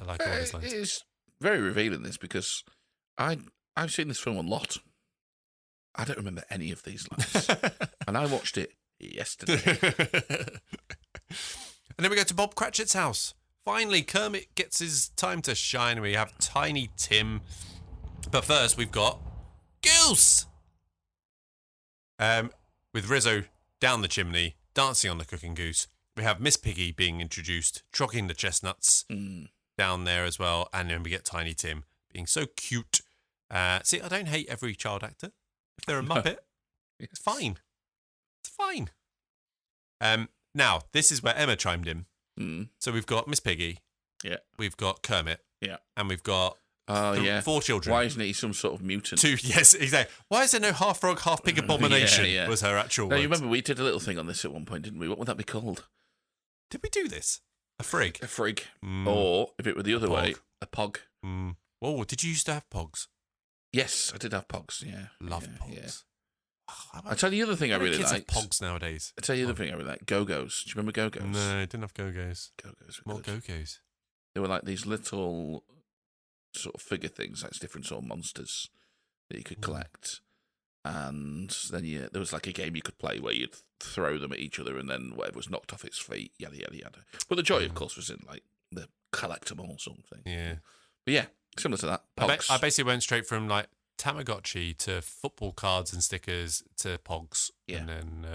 like all his lines. It's very revealing, this, because I've seen this film a lot. I don't remember any of these lines, and I watched it yesterday. And then we go to Bob Cratchit's house. Finally, Kermit gets his time to shine. We have Tiny Tim. But first, we've got Goose. With Rizzo down the chimney, dancing on the cooking goose. We have Miss Piggy being introduced, trogging the chestnuts down there as well. And then we get Tiny Tim being so cute. See, I don't hate every child actor. If they're a Muppet, it's fine. It's fine. Now, this is where Emma chimed in. So we've got Miss Piggy. Yeah. We've got Kermit. Yeah. And we've got 4 children. Why isn't he some sort of mutant? 2, yes, exactly. Why is there no half frog, half pig abomination? Yeah. Was her actual No, word. you remember we did a little thing on this at one point, didn't we? What would that be called? Did we do this? A frig? A frig. Or, if it were the other way, a pog. Oh, did you used to have pogs? Yes, I did have pogs, yeah. Love yeah, pogs. Yeah. Oh, I tell you the other thing I really kids liked. have pogs nowadays. I tell you the other thing I really liked. Go-Go's. Do you remember Go-Go's? No, I didn't have Go-Go's. Go-Go's were What good. Go-Go's? They were like these little sort of figure things, like different sort of monsters that you could collect. And then there was like a game you could play where you'd throw them at each other and then whatever was knocked off its feet, yada, yada, yada. But the joy, of course, was in like the collectible sort of thing. Yeah. But yeah, similar to that. Pogs. I basically went straight from like Tamagotchi to football cards and stickers to Pogs. Yeah. And then,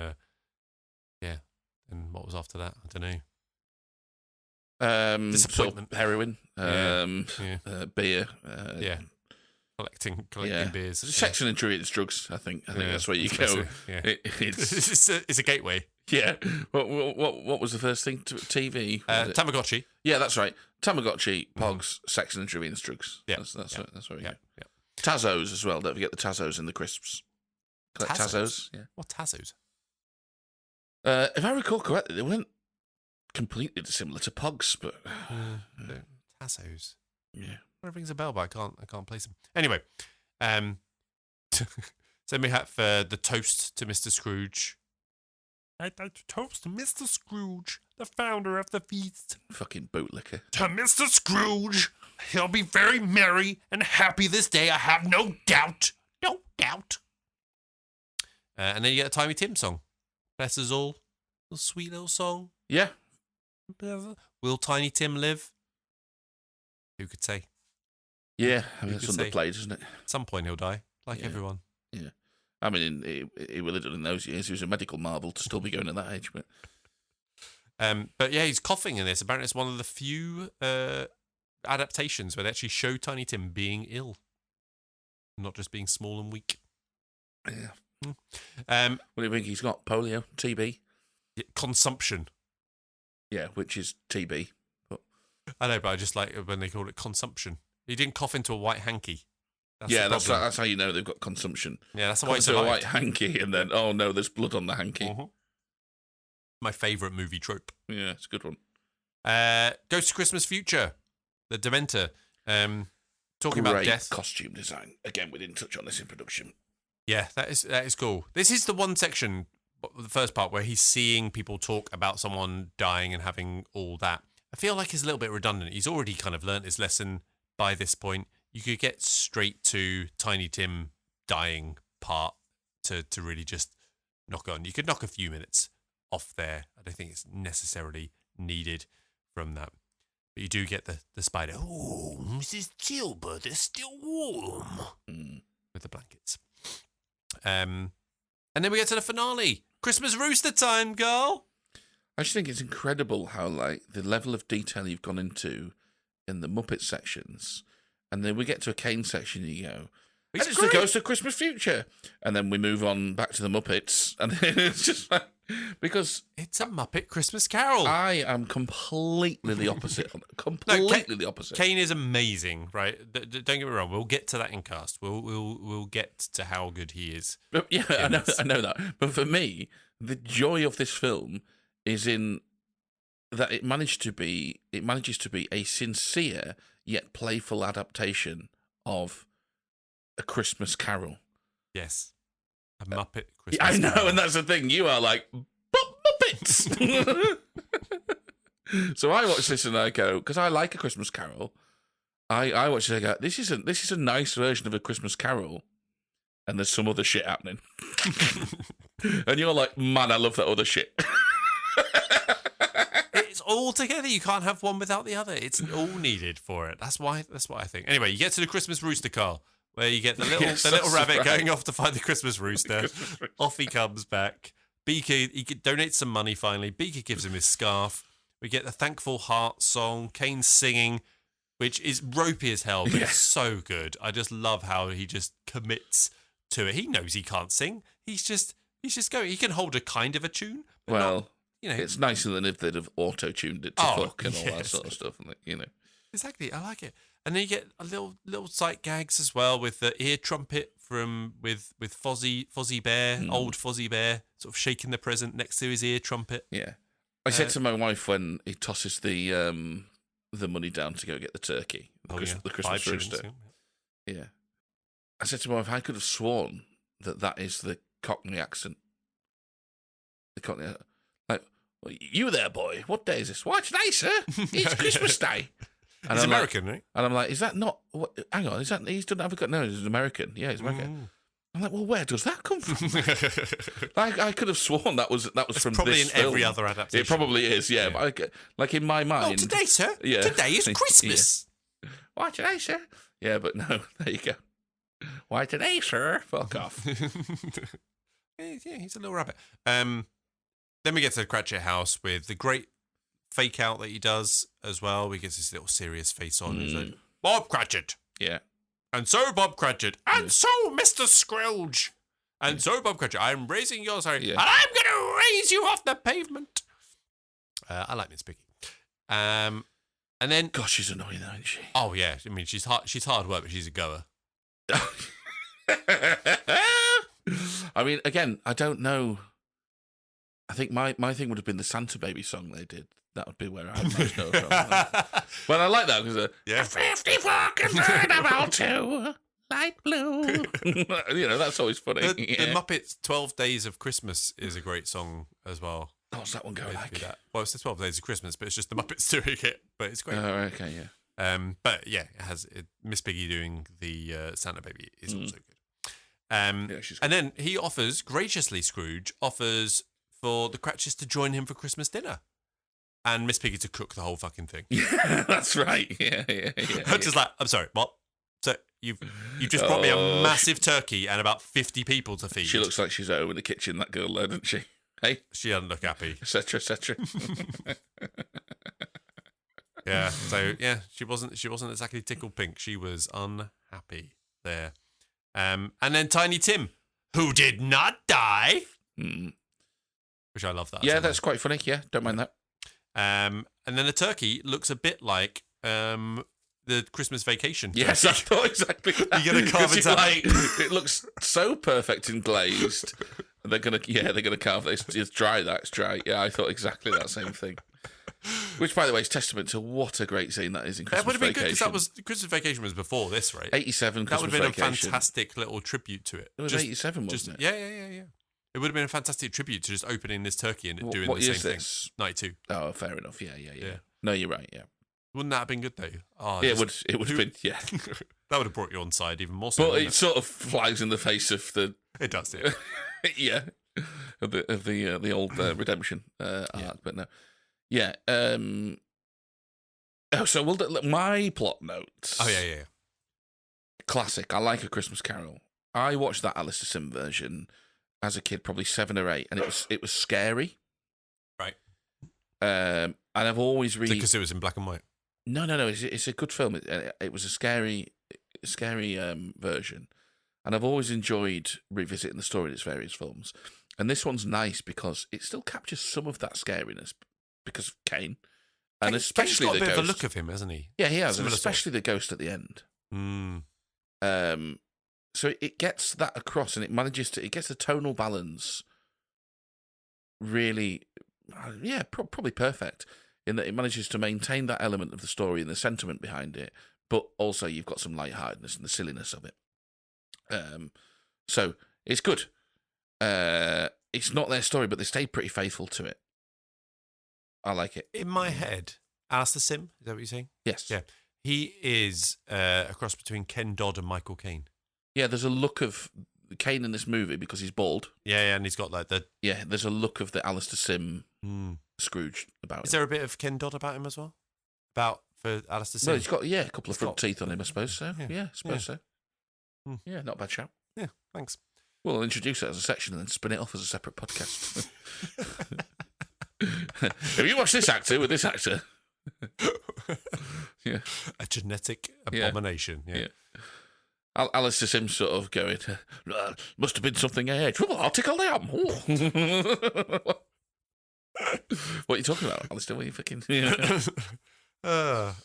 and what was after that? I don't know. Disappointment. Sort of heroin, beer. Collecting beers. Sex and injurious drugs, I think that's where you go. Yeah. It's a gateway. Yeah. What was the first thing? TV? Tamagotchi. Yeah, that's right. Tamagotchi, Pogs, sex and intravenous drugs. Yeah. That's where we go. Yeah. Tazos as well. Don't forget the Tazos and the crisps. Collect Tazos. Yeah. What Tazos? If I recall correctly, they weren't completely dissimilar to Pogs, but Tazos. Yeah. Well, it rings a bell, but I can't place them. Anyway, so we have the toast to Mr. Scrooge. I'd like to toast Mr. Scrooge, the founder of the feast. Fucking bootlicker. To Mr. Scrooge, he'll be very merry and happy this day, I have no doubt. No doubt. And then you get a Tiny Tim song. Bless us all. A sweet little song. Yeah. Will Tiny Tim live? Who could say? Yeah, I mean, it's underplayed, isn't it? At some point he'll die, like everyone. Yeah. I mean, he would have done in those years. He was a medical marvel to still be going at that age. But yeah, he's coughing in this. Apparently it's one of the few adaptations where they actually show Tiny Tim being ill. Not just being small and weak. Yeah. What do you think he's got? Polio? TB? Consumption. Yeah, which is TB. I know, but I just like when they call it consumption. He didn't cough into a white hanky. That's how you know they've got consumption. Yeah, that's why it's a white hanky, and then oh no, there's blood on the hanky. Uh-huh. My favourite movie trope. Yeah, it's a good one. Ghost of Christmas Future, the Dementor. Talking about death. Costume design. Again, we didn't touch on this in production. Yeah, that is cool. This is the one section, the first part, where he's seeing people talk about someone dying and having all that. I feel like it's a little bit redundant. He's already kind of learnt his lesson by this point. You could get straight to Tiny Tim dying part to really just knock on. You could knock a few minutes off there. I don't think it's necessarily needed from that. But you do get the spider. Oh, Mrs. Gilbert is still warm. With the blankets. And then we get to the finale. Christmas rooster time, girl. I just think it's incredible how like the level of detail you've gone into in the Muppet sections, and then we get to a Caine section and you go, and it's the Ghost of Christmas Future, and then we move on back to the Muppets, and it's just like, because it's a Muppet Christmas Carol. I am completely the opposite. The opposite. Caine is amazing, right? Don't get me wrong. We'll get to that in cast. We'll get to how good he is. But yeah, I know that. But for me, the joy of this film is in that it manages to be a sincere yet playful adaptation of A Christmas Carol. Yes. A Muppet Christmas I know, Carol. and that's the thing. You are like, but Muppets! So I watch this and I go, because I like A Christmas Carol, I watch it and I go, this is a nice version of A Christmas Carol, and there's some other shit happening. And you're like, man, I love that other shit. It's all together. You can't have one without the other. It's all needed for it. That's what I think. Anyway, you get to the Christmas rooster, Carl, where you get the little rabbit going off to find the Christmas rooster. Off he comes back. Beaker, he donates some money finally. Beaker gives him his scarf. We get the Thankful Heart song, Caine singing, which is ropey as hell, but it's so good. I just love how he just commits to it. He knows he can't sing. He's just going. He can hold a kind of a tune. But not, it's nicer than if they'd have auto-tuned it to fuck and all that sort of stuff. Exactly, I like it. And then you get a little sight gags as well with the ear trumpet with Fozzie Bear, old Fozzie Bear, sort of shaking the present next to his ear trumpet. Yeah. I said to my wife when he tosses the money down to go get the turkey, the Christmas rooster. Yeah. I said to my wife, I could have sworn that is the Cockney accent. The Cockney, like, well, you there, boy? What day is this? Why, today, sir? It's Christmas Day. And He's I'm American, like, right? And I'm like, is that not? What, hang on, is that he's done? Have got no? He's American. Yeah, he's American. I'm like, well, where does that come from? I could have sworn that was from probably this in film. every other adaptation. It probably is, yeah. But like in my mind, today, sir. Yeah. Today is Christmas. Yeah. Why today, sir? Yeah, but no. There you go. Why today, sir? Fuck off. Yeah, he's a little rabbit. Then we get to the Cratchit house with the great fake out that he does as well. We get this little serious face on. He's like, Bob Cratchit. Yeah. And so, Bob Cratchit. And so, Mr. Scrooge. And so, Bob Cratchit, I'm raising your salary. Yeah. And I'm going to raise you off the pavement. I like Miss Piggy. And then... Gosh, she's annoying, though, isn't she? Oh, yeah. I mean, she's hard work, but she's a goer. I mean, again, I don't know. I think my thing would have been the Santa Baby song they did. That would be where I most know from. But I like that because yeah. 54 convertible to light blue. That's always funny. The Muppets 12 Days of Christmas is a great song as well. What's that one go like? Well, it's the 12 Days of Christmas, but it's just the Muppets doing it. But it's great. Oh, okay, yeah. But yeah, it has Miss Piggy doing the Santa Baby is also good. She's good. And then he graciously Scrooge offers for the Cratchits to join him for Christmas dinner. And Miss Piggy to cook the whole fucking thing. Yeah, that's right. Yeah. Just like, I'm sorry, what? So you've just brought me a massive turkey and about 50 people to feed. She looks like she's at home in the kitchen, that girl there, doesn't she? Hey? She doesn't look happy. Et cetera, et cetera. Yeah, so yeah, she wasn't exactly tickled pink. She was unhappy there. And then Tiny Tim, who did not die. Which I love that. Yeah, that's quite funny. Yeah, don't mind that. And then the turkey looks a bit like the Christmas Vacation turkey. Yes, I thought exactly that. You're gonna carve it out. It looks so perfect and glazed. They're gonna carve it. It's dry. It's dry. Yeah, I thought exactly that same thing. Which, by the way, is testament to what a great scene that is in Christmas Vacation. That would have been good because Christmas Vacation was before this, right? 87 Christmas Vacation. That would have been a fantastic little tribute to it. It was 87, wasn't it? Yeah. It would have been a fantastic tribute to just opening this turkey and doing the same thing. 92. Oh, fair enough. Yeah. No, you're right. Yeah. Wouldn't that have been good though? Oh, yeah, it would have been. Yeah. That would have brought you on side even more. So, but it sort of flies in the face of the. It does. Yeah. Yeah. Of the old redemption arc, but no. Yeah. So my plot notes. Oh yeah. Classic. I like A Christmas Carol. I watched that Alistair Sim version as a kid, probably 7 or 8, and it was scary. Right. And I've always because it was in black and white. No. It's a good film. It was a scary version, and I've always enjoyed revisiting the story in its various films. And this one's nice because it still captures some of that scariness because of Caine. And especially got a the bit ghost. of a look of him, hasn't he? Yeah, he has, and especially the ghost at the end. So it gets that across, and it gets the tonal balance really, probably perfect, in that it manages to maintain that element of the story and the sentiment behind it, but also you've got some lightheartedness and the silliness of it. So it's good. It's not their story, but they stay pretty faithful to it. I like it. In my head, Alistair Sim, is that what you're saying? Yes. Yeah. He is a cross between Ken Dodd and Michael Caine. Yeah, there's a look of Caine in this movie because he's bald. Yeah, and he's got like the... Yeah, there's a look of the Alistair Sim Scrooge about him. Is there a bit of Ken Dodd about him as well? For Alistair Sim? Well, he's got, a couple of front teeth on him, I suppose so. Yeah, I suppose so. Yeah, not a bad shout. Yeah, thanks. We'll introduce it as a section and then spin it off as a separate podcast. Have you watched this actor with this actor? Yeah. A genetic abomination. Yeah. Alistair Sims sort of going, must have been something I ate. Well, I'll tickle them. What are you talking about, Alistair? What are you fucking...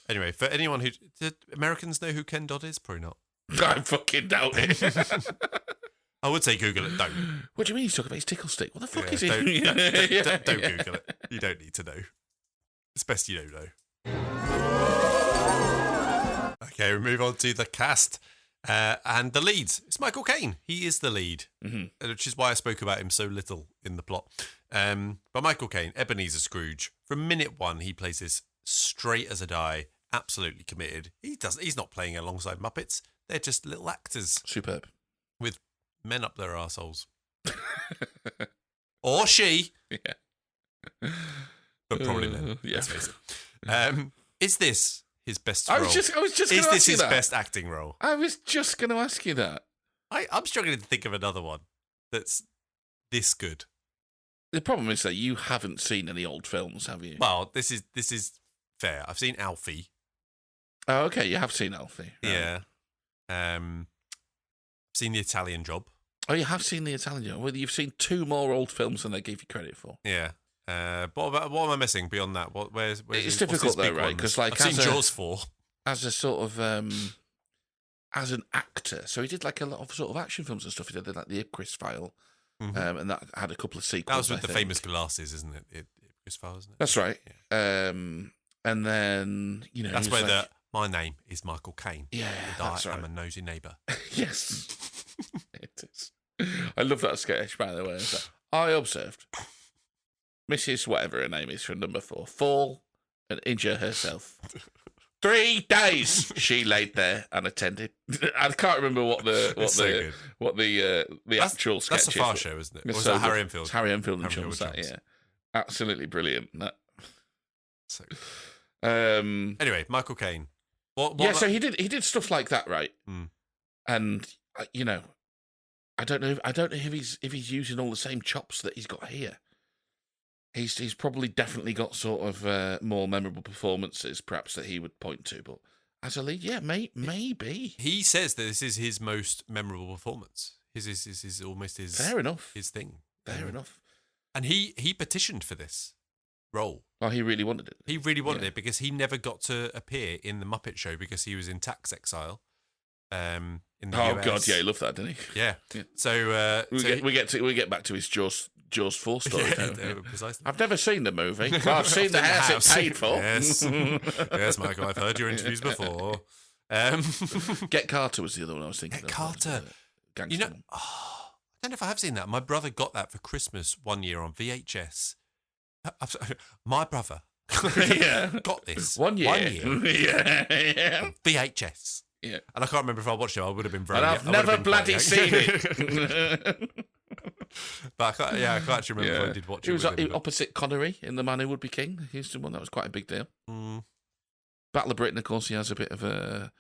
Anyway, for anyone who... Did Americans know who Ken Dodd is? Probably not. I fucking doubt it. I would say Google it. Don't. What do you mean he's talking about his tickle stick? What the fuck is it? Don't Google it. You don't need to know. It's best you don't know. Okay, we move on to the cast. And the leads. It's Michael Caine. He is the lead, which is why I spoke about him so little in the plot. But Michael Caine, Ebenezer Scrooge. From minute one, he plays this straight as a die, absolutely committed. He's not playing alongside Muppets. They're just little actors. Superb. With men up their arseholes. Or she. Yeah. But probably men. Yeah. Let's face it. Is this his best role? I was just going to ask you that. Is this his best acting role? I was just going to ask you that. I'm struggling to think of another one that's this good. The problem is that you haven't seen any old films, have you? Well, this is fair. I've seen Alfie. Oh, okay. You have seen Alfie. Right. Yeah. I've seen The Italian Job. Oh, you have seen The Italian Job. Well, you've seen 2 more old films than they gave you credit for. Yeah. What am I missing beyond that? Where's it's difficult though, right? Because I've seen Jaws 4. As a sort of as an actor, so he did like a lot of sort of action films and stuff. He did like the Ipcris File, and that had a couple of sequels. That was with the famous glasses, isn't it? Ipcris File, isn't it? That's right. Yeah. And then that's where my name is Michael Caine. Yeah, and that's right. I'm a nosy neighbour. Yes, it is. I love that sketch, by the way. I observed Mrs. whatever her name is from number 4 fall and injure herself. 3 days she laid there unattended. I can't remember what the actual sketch is. That's a Far Show, isn't it? Or was that Harry Enfield? It's Harry Enfield and Chums. Yeah, absolutely brilliant. That. So. Anyway, Michael Caine. So he did stuff like that, right? And I don't know if he's using all the same chops that he's got here. He's probably definitely got sort of more memorable performances, perhaps, that he would point to. But as a lead, yeah, maybe. He says that this is his most memorable performance. His is almost his fair enough. His thing. Fair enough. And he petitioned for this role. Oh, he really wanted it. He really wanted it because he never got to appear in the Muppet Show because he was in tax exile. In the US. God, yeah, he loved that, didn't he? Yeah. So we get back to his Jaws 4 story. Precisely. I've never seen the movie. Well, I've seen the house it paid for. Yes, yes, Michael. I've heard your interviews before. Get Carter was the other one I was thinking. Get Carter. I don't know if I have seen that. My brother got that for Christmas one year on VHS. My brother got this one year. Yeah. VHS. Yeah. And I can't remember if I watched it. I would have been very. And I've never bloody seen it. But I can't actually remember if I did watch it. He was opposite Connery in The Man Who Would Be King. He was the one that was quite a big deal. Battle of Britain, of course, he has a bit of a.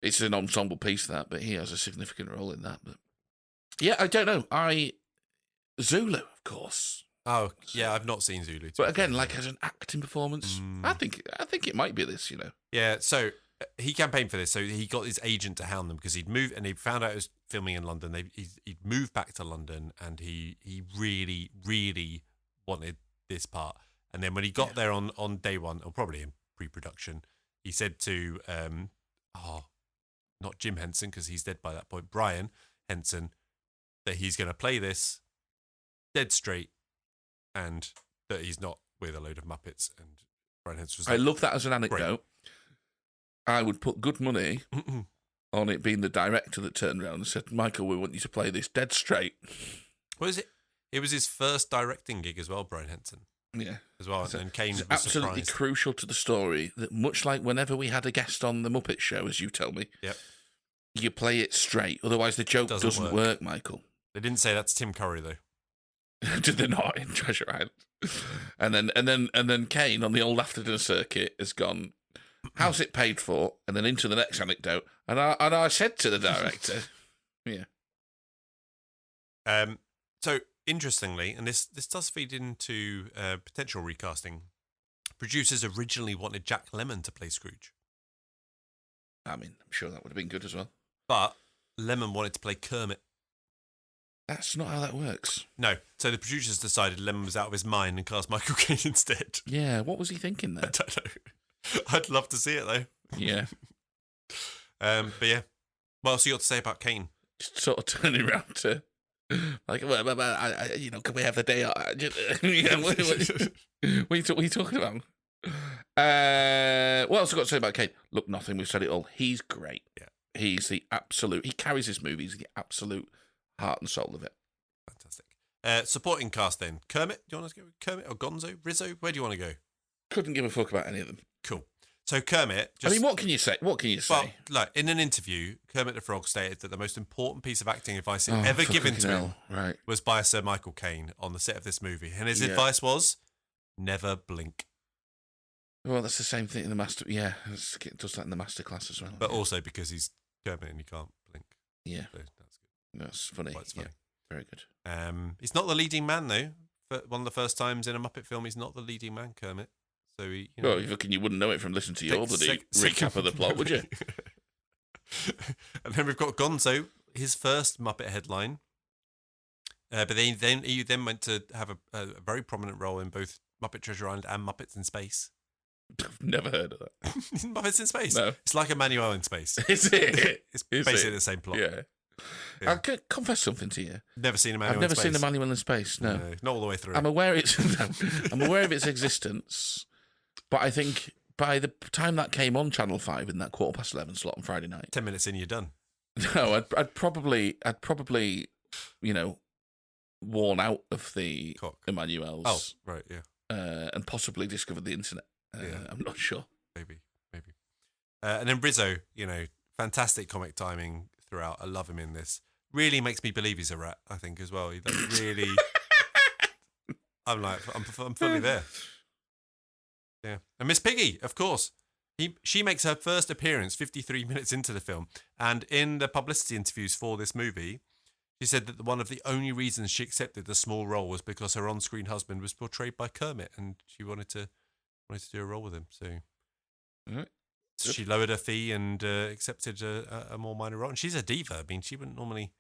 It's an ensemble piece, that, but he has a significant role in that. But yeah, I don't know. Zulu, of course. Oh yeah, I've not seen Zulu. But again, like as an acting performance, I think it might be this. Yeah. So he campaigned for this. So he got his agent to hound them because he'd moved and he found out it was filming in London. He'd moved back to London and he really, really wanted this part. And then when he got there on day one, or probably in pre-production, he said to not Jim Henson because he's dead by that point, Brian Henson, that he's going to play this dead straight and that he's not with a load of Muppets. And Brian Henson was like, I love that as an anecdote. Great. I would put good money on it being the director that turned around and said, Michael, we want you to play this dead straight. What is it? It was his first directing gig as well, Brian Henson. Yeah. As well. And Caine was absolutely surprised. Crucial to the story that much like whenever we had a guest on the Muppet Show, as you tell me, you play it straight. Otherwise the joke doesn't work, Michael. They didn't say that to Tim Curry, though. Did they not in Treasure Island? And then Caine on the old after dinner circuit has gone, how's it paid for? And then into the next anecdote. And I said to the director, So interestingly, and this does feed into potential recasting. Producers originally wanted Jack Lemmon to play Scrooge. I mean, I'm sure that would have been good as well. But Lemmon wanted to play Kermit. That's not how that works. No. So the producers decided Lemmon was out of his mind and cast Michael Caine instead. Yeah, what was he thinking I there? don't know. I'd love to see it, though. Yeah. But yeah. What else you got to say about Caine? Just sort of turning around to, like, well, can we have the day off? What are you talking about? What else have I got to say about Caine? Look, nothing. We've said it all. He's great. Yeah. He's the absolute. He carries his movies. The absolute heart and soul of it. Fantastic. Supporting cast then. Kermit? Do you want to go with Kermit or Gonzo? Rizzo? Where do you want to go? Couldn't give a fuck about any of them. Cool. So Kermit... I mean, what can you say? Well, like, in an interview, Kermit the Frog stated that the most important piece of acting advice ever given to him was by Sir Michael Caine on the set of this movie. And his advice was, never blink. Well, that's the same thing in the Master... Yeah, it does that in the Masterclass as well. But also because he's Kermit and you can't blink. Yeah. So that's good. That's funny. Quite funny. Yeah, very good. He's not the leading man, though. For one of the first times in a Muppet film, he's not the leading man, Kermit. So he, well, you wouldn't know it from listening to your bloody recap of the plot, would you? And then we've got Gonzo, his first Muppet headline. But he then went to have a very prominent role in both Muppet Treasure Island and Muppets in Space. I've never heard of that. Muppets in Space? No. It's like Emmanuel in Space. Is it? It's basically the same plot. Yeah. I could confess something to you. Never seen Emmanuel I've never in Space. seen Emmanuel in Space, no. Not all the way through. I'm aware I'm aware of its existence, but I think by the time that came on Channel 5 in that 11:15 slot on Friday night... 10 minutes in, you're done. No, I'd probably, worn out of the Emmanuels. Oh, right, yeah. And possibly discovered the internet. I'm not sure. Maybe. And then Rizzo, fantastic comic timing throughout. I love him in this. Really makes me believe he's a rat, I think, as well. He really... I'm fully there. Yeah. And Miss Piggy, of course. She makes her first appearance 53 minutes into the film. And in the publicity interviews for this movie, she said that one of the only reasons she accepted the small role was because her on-screen husband was portrayed by Kermit, and she wanted to do a role with him. So, so she lowered her fee and accepted a more minor role. And she's a diva. I mean, she wouldn't normally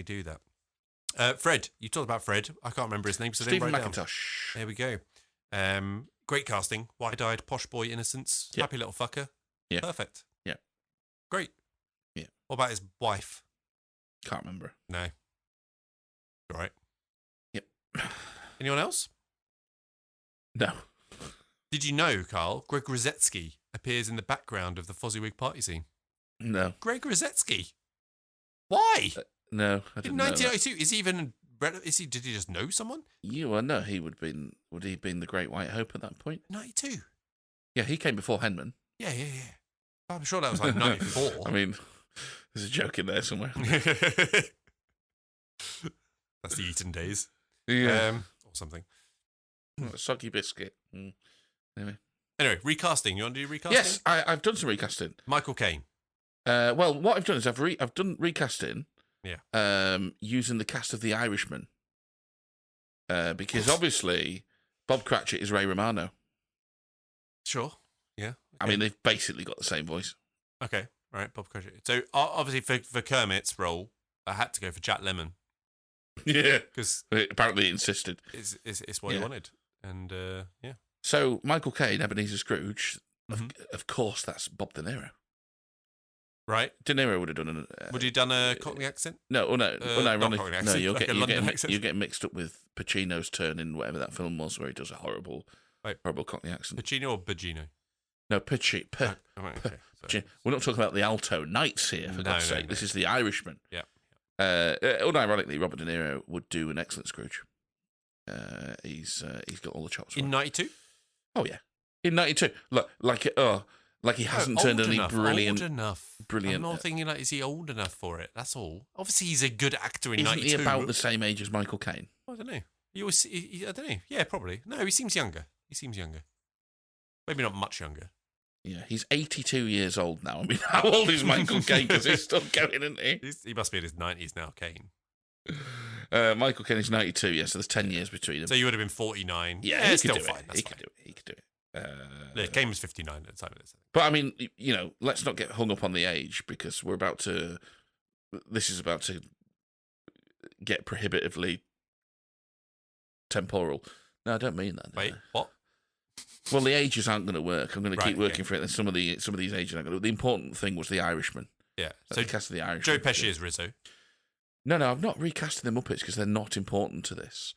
do that. Fred, you talked about Fred. I can't remember his name. So Stephen right McIntosh. There we go. Great casting. Wide-eyed, posh boy, innocence. Yep. Happy little fucker. Yeah. Perfect. Yeah. Great. Yeah. What about his wife? Can't remember. No. All right. Yep. Anyone else? No. Did you know, Carl, Greg Rosetsky appears in the background of the Fozziwig party scene? No. Greg Rosetsky? Why? No, I didn't in know 1992, did he just know someone? No, he would he have been the Great White Hope at that point? 92? Yeah, he came before Henman. Yeah. I'm sure that was like 94. I mean, there's a joke in there somewhere. That's the Eton days. Yeah. Or something. A soggy biscuit. Anyway, recasting. You want to do recasting? Yes, I've done some recasting. Michael Caine. Well, what I've done is I've done recasting. Yeah. Using the cast of The Irishman. Because obviously Bob Cratchit is Ray Romano. Sure. Yeah. Okay. I mean, they've basically got the same voice. Okay. All right, Bob Cratchit. So obviously for Kermit's role, I had to go for Jack Lemmon. Yeah. Because apparently he insisted. It's what he wanted. And yeah. So Michael Caine, Ebenezer Scrooge, of course that's Bob De Niro. Right. De Niro would have done would he have done a Cockney accent? No, Cockney accent. No, you're getting mixed up with Pacino's turn in whatever that film was where he does a horrible Cockney accent. Pacino or Bugino? No, Pacino. Okay, we're not talking about the Alto Knights here, for God's sake. This is The Irishman. Yeah. Unironically, Robert De Niro would do an excellent Scrooge. He's got all the chops. In 92? Oh yeah, in 92. Like he hasn't turned any brilliant. Old enough. Brilliant. I'm not thinking is he old enough for it? That's all. Obviously, he's a good actor in 92. Isn't he about the same age as Michael Caine? I don't know. I don't know. Yeah, probably. No, he seems younger. Maybe not much younger. Yeah, he's 82 years old now. I mean, how old is Michael Caine? Because he's still going, isn't he? He must be in his 90s now, Caine. Michael Caine is 92, yeah, so there's 10 years between them. So you would have been 49. Yeah, it's he still could do fine. it. That's He fine. could do it. Yeah, Caine was 59 at the time of this. But I mean, let's not get hung up on the age because this is about to get prohibitively temporal. No, I don't mean that. Wait, what? Well, the ages aren't going to work. I'm going to keep working for it. And some of these ages aren't going to. The important thing was the Irishman. Yeah. So cast of the Irishman. Joe Pesci is Rizzo. No, I've not recasted the Muppets because they're not important to this.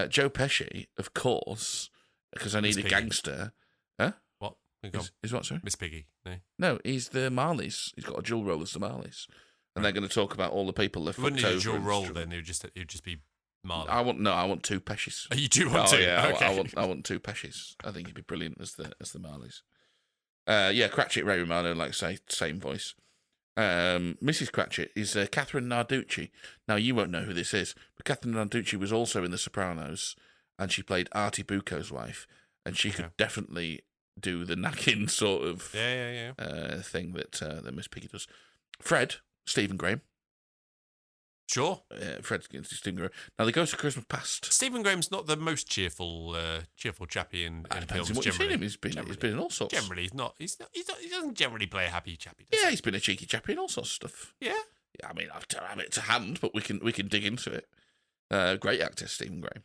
Joe Pesci, of course, because I need a gangster. Huh? What? Is what, sorry? Miss Piggy. No. No, he's the Marleys. He's got a dual role as the Marleys. And they're going to talk about all the people they've fucked over. Wouldn't need a dual role then. It would just be Marley. I want two Pescis. Oh, you do want two? Yeah, okay. I want two Pescis. I think he'd be brilliant as the Marleys. Yeah, Cratchit, Ray Romano, like I say, same voice. Mrs. Cratchit is Catherine Narducci. Now, you won't know who this is, but Catherine Narducci was also in The Sopranos, and she played Artie Bucco's wife, and she could definitely do the knacking sort of thing that Miss Piggy does. Fred, Stephen Graham. Sure. Fred, Stephen Graham. Now, The Ghost of Christmas Past. Stephen Graham's not the most cheerful chappy in films. What generally. You've seen him. He's been in all sorts. Generally, he's not. He doesn't generally play a happy chappy. Yeah, he's been a cheeky chappy in all sorts of stuff. Yeah. I mean, I don't have it to hand, but we can dig into it. Great actor, Stephen Graham.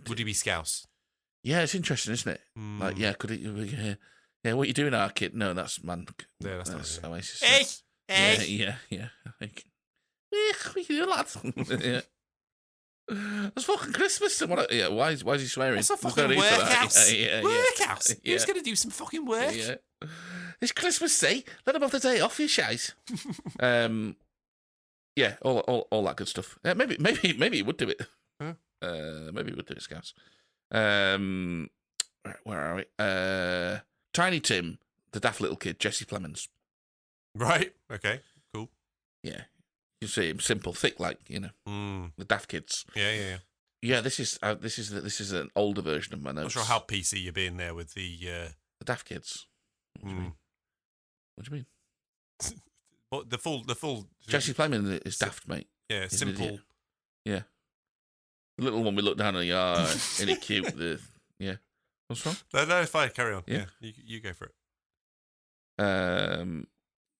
Would he be Scouse? Yeah, it's interesting, isn't it? Like, yeah, could it? Yeah, what you doing, our kid? No, that's man. Yeah, that's not Oasis. Hey. Yeah. We can do lads. Yeah. It's fucking Christmas. Yeah, why is he swearing? It's a fucking workhouse. Yeah. Workhouse. Yeah. Who's going to do some fucking work? Yeah. It's Christmas Day. Let him have the day off, you shite. Yeah, all that good stuff. Maybe he would do it. Huh? Maybe he would do it, Scouts. Where are we? Tiny Tim, the daft little kid, Jesse Plemons. Right. Okay. Cool. Yeah. You see him simple, thick, like the daft kids. Yeah. Yeah, this is an older version of my notes. Not sure how PC you're being there with the daft kids. What do you mean? What do you mean? What the full Jesse Plemons is daft, mate. Yeah, He's simple. Yeah, the little one we look down on. Isn't it cute? Yeah. What's wrong? No, it's fine. Carry on. Yeah. You go for it.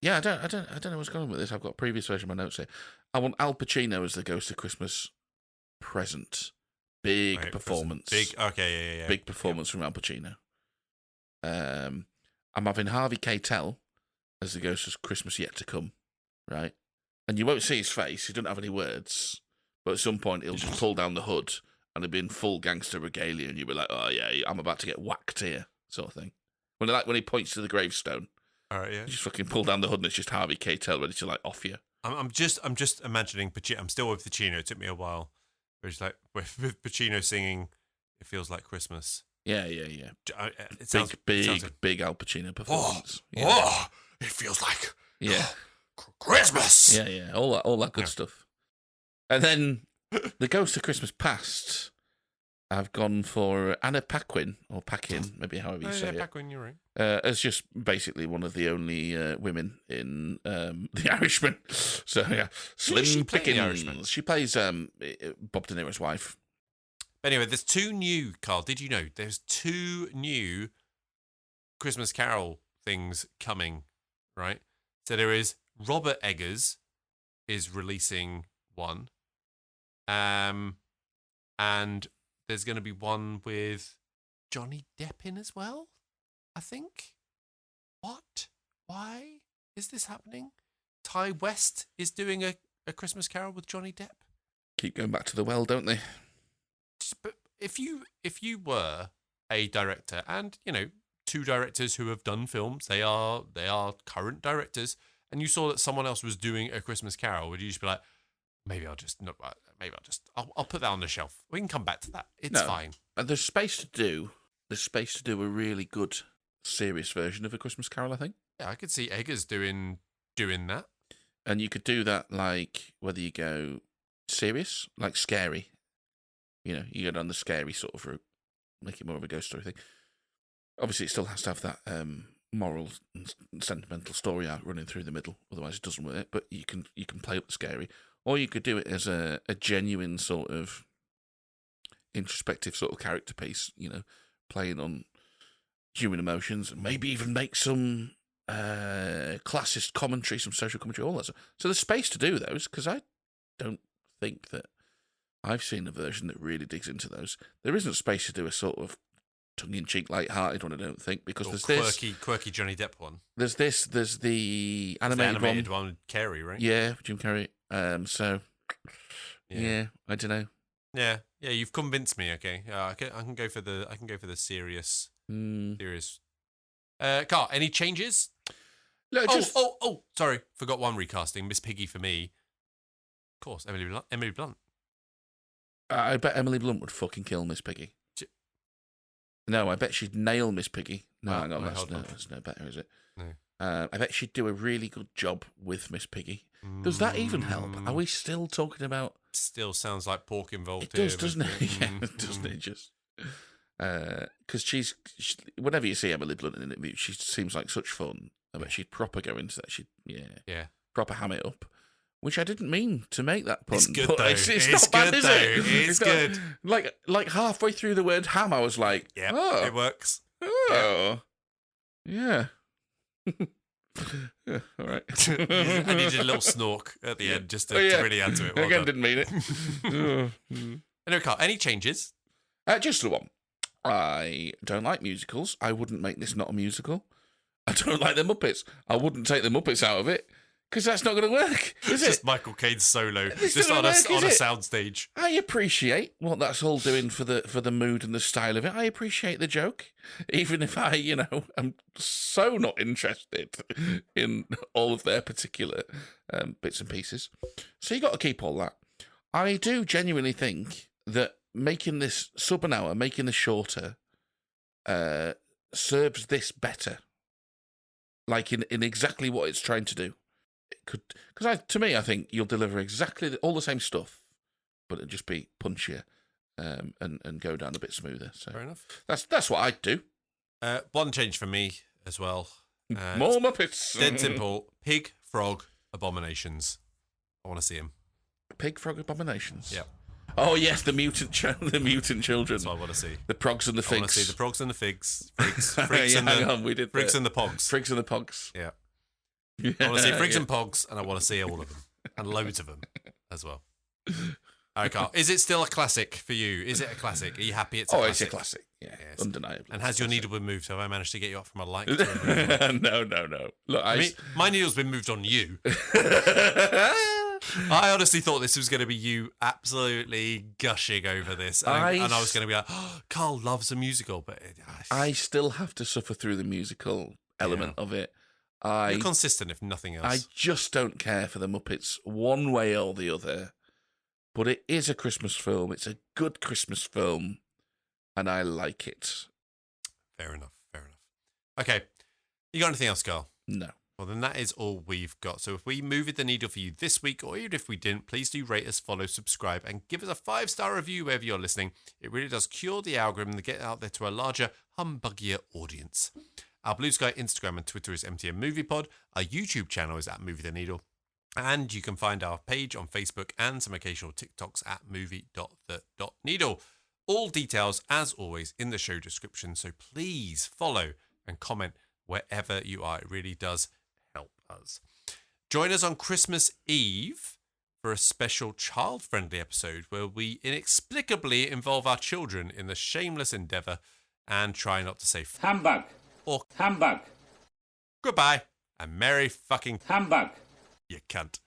Yeah, I don't know what's going on with this. I've got a previous version of my notes here. I want Al Pacino as the Ghost of Christmas Present. Big performance. Big. Okay. Yeah. Big performance from Al Pacino. I'm having Harvey Keitel as the Ghost of Christmas Yet to Come, right? And you won't see his face. He doesn't have any words. But at some point, he'll just pull down the hood and he'll be in full gangster regalia, and you'll be like, "Oh yeah, I'm about to get whacked here," sort of thing. When he points to the gravestone. All right, yeah. You just fucking pull down the hood and it's just Harvey Keitel ready to like off you. I'm just imagining Pacino. I'm still with Pacino. It took me a while. But it's like with Pacino singing, "It Feels Like Christmas." Yeah. It sounds big Al Pacino performance. It feels like Christmas. Christmas. Yeah. All that good stuff. And then the Ghost of Christmas Past. I've gone for Anna Paquin, or Paquin, maybe however you say it. Paquin, you're right. As just basically one of the only women in The Irishman. So, yeah. Slim Pickens. She plays Bob De Niro's wife. Anyway, there's two new, Carl, did you know? There's two new Christmas Carol things coming, right? So there is Robert Eggers is releasing one. And there's going to be one with Johnny Depp in as well, I think. What? Why is this happening? Ty West is doing a Christmas Carol with Johnny Depp. Keep going back to the well, don't they? But if you were a director, and two directors who have done films, they are current directors, and you saw that someone else was doing a Christmas Carol, would you just be like, I'll put that on the shelf. We can come back to that. It's fine. And there's space to do a really good serious version of A Christmas Carol, I think. Yeah, I could see Eggers doing that. And you could do that like whether you go serious, like scary. You go down the scary sort of route, make it more of a ghost story thing. Obviously, it still has to have that moral and sentimental story arc running through the middle, otherwise it doesn't work. But you can play up the scary, Or you could do it as a genuine sort of introspective sort of character piece, playing on human emotions, and maybe even make some classist commentary, some social commentary, all that stuff. So there's space to do those, because I don't think that I've seen a version that really digs into those. There isn't space to do a sort of tongue-in-cheek, light-hearted one, I don't think, because there's quirky Johnny Depp one. There's the animated one with Carey, right? Yeah, Jim Carrey. So, yeah, I don't know. Yeah, you've convinced me. Okay, I can go for the serious. Serious. Carl, any changes? No, sorry, forgot one recasting. Miss Piggy for me. Of course, Emily Blunt. I bet Emily Blunt would fucking kill Miss Piggy. No, I bet she'd nail Miss Piggy. No, hang on, that's no better, is it? No. I bet she'd do a really good job with Miss Piggy. Does that even help? Are we still talking about... Still sounds like pork involved it does, doesn't it? Yeah, doesn't it? Just... Because she, whenever you see Emily Blunt in an interview, she seems like such fun. I bet she'd proper go into that. She'd proper ham it up. Which I didn't mean to make that pun. It's good though. It's not bad, is it? It's good. Like halfway through the word ham, I was like, yeah, oh, it works. Oh, yeah. Yeah, all right. I needed a little snork at the end just to really add to it. Well Again, done. didn't mean it. Anyway, Carl, any changes? Just the one. I don't like musicals. I wouldn't make this not a musical. I don't like the Muppets. I wouldn't take the Muppets out of it. Because that's not going to work, is it? Just Michael Caine solo, It's just not on gonna work, a is it? soundstage. I appreciate what that's all doing for the mood and the style of it. I appreciate the joke, even if I, am so not interested in all of their particular bits and pieces. So you got to keep all that. I do genuinely think that making this sub an hour, making this shorter, serves this better. Like in exactly what it's trying to do. Because to me, I think you'll deliver exactly all the same stuff, but it'll just be punchier and go down a bit smoother. So fair enough. That's what I'd do. One change for me as well. More Muppets. Dead simple. Pig, frog, abominations. I want to see him. Pig, frog, abominations. Yeah. Oh yes, the mutant children. That's what I want to see. The progs and the figs. I want to see the progs and the figs. Frigs yeah, and hang on, we did Frigs and the pogs. Frigs and the pogs. Yeah. I want to see Frigs and Pogs, and I want to see all of them. And loads of them as well. All right, Carl. Is it still a classic for you? Is it a classic? Are you happy it's a classic? It's a classic. Yeah, yes. Undeniably. And has your needle been moved? Have I managed to get you up from a like to a No. Look, my needle's been moved on you. I honestly thought this was going to be you absolutely gushing over this. And I was going to be like, oh, Carl loves a musical. But I still have to suffer through the musical element of it. You're consistent, if nothing else. I just don't care for the Muppets one way or the other. But it is a Christmas film. It's a good Christmas film. And I like it. Fair enough. Okay. You got anything else, Carl? No. Well, then that is all we've got. So if we moved the needle for you this week, or even if we didn't, please do rate us, follow, subscribe, and give us a 5-star review wherever you're listening. It really does cure the algorithm to get out there to a larger, humbuggier audience. Our Bluesky, Instagram, and Twitter is MTN Movie Pod. Our YouTube channel is at Movie the Needle. And you can find our page on Facebook and some occasional TikToks at movie.the.needle. All details, as always, in the show description. So please follow and comment wherever you are. It really does help us. Join us on Christmas Eve for a special child-friendly episode where we inexplicably involve our children in the shameless endeavour and try not to say Humbug. Or Humbug. Goodbye and merry fucking Humbug. you cunt.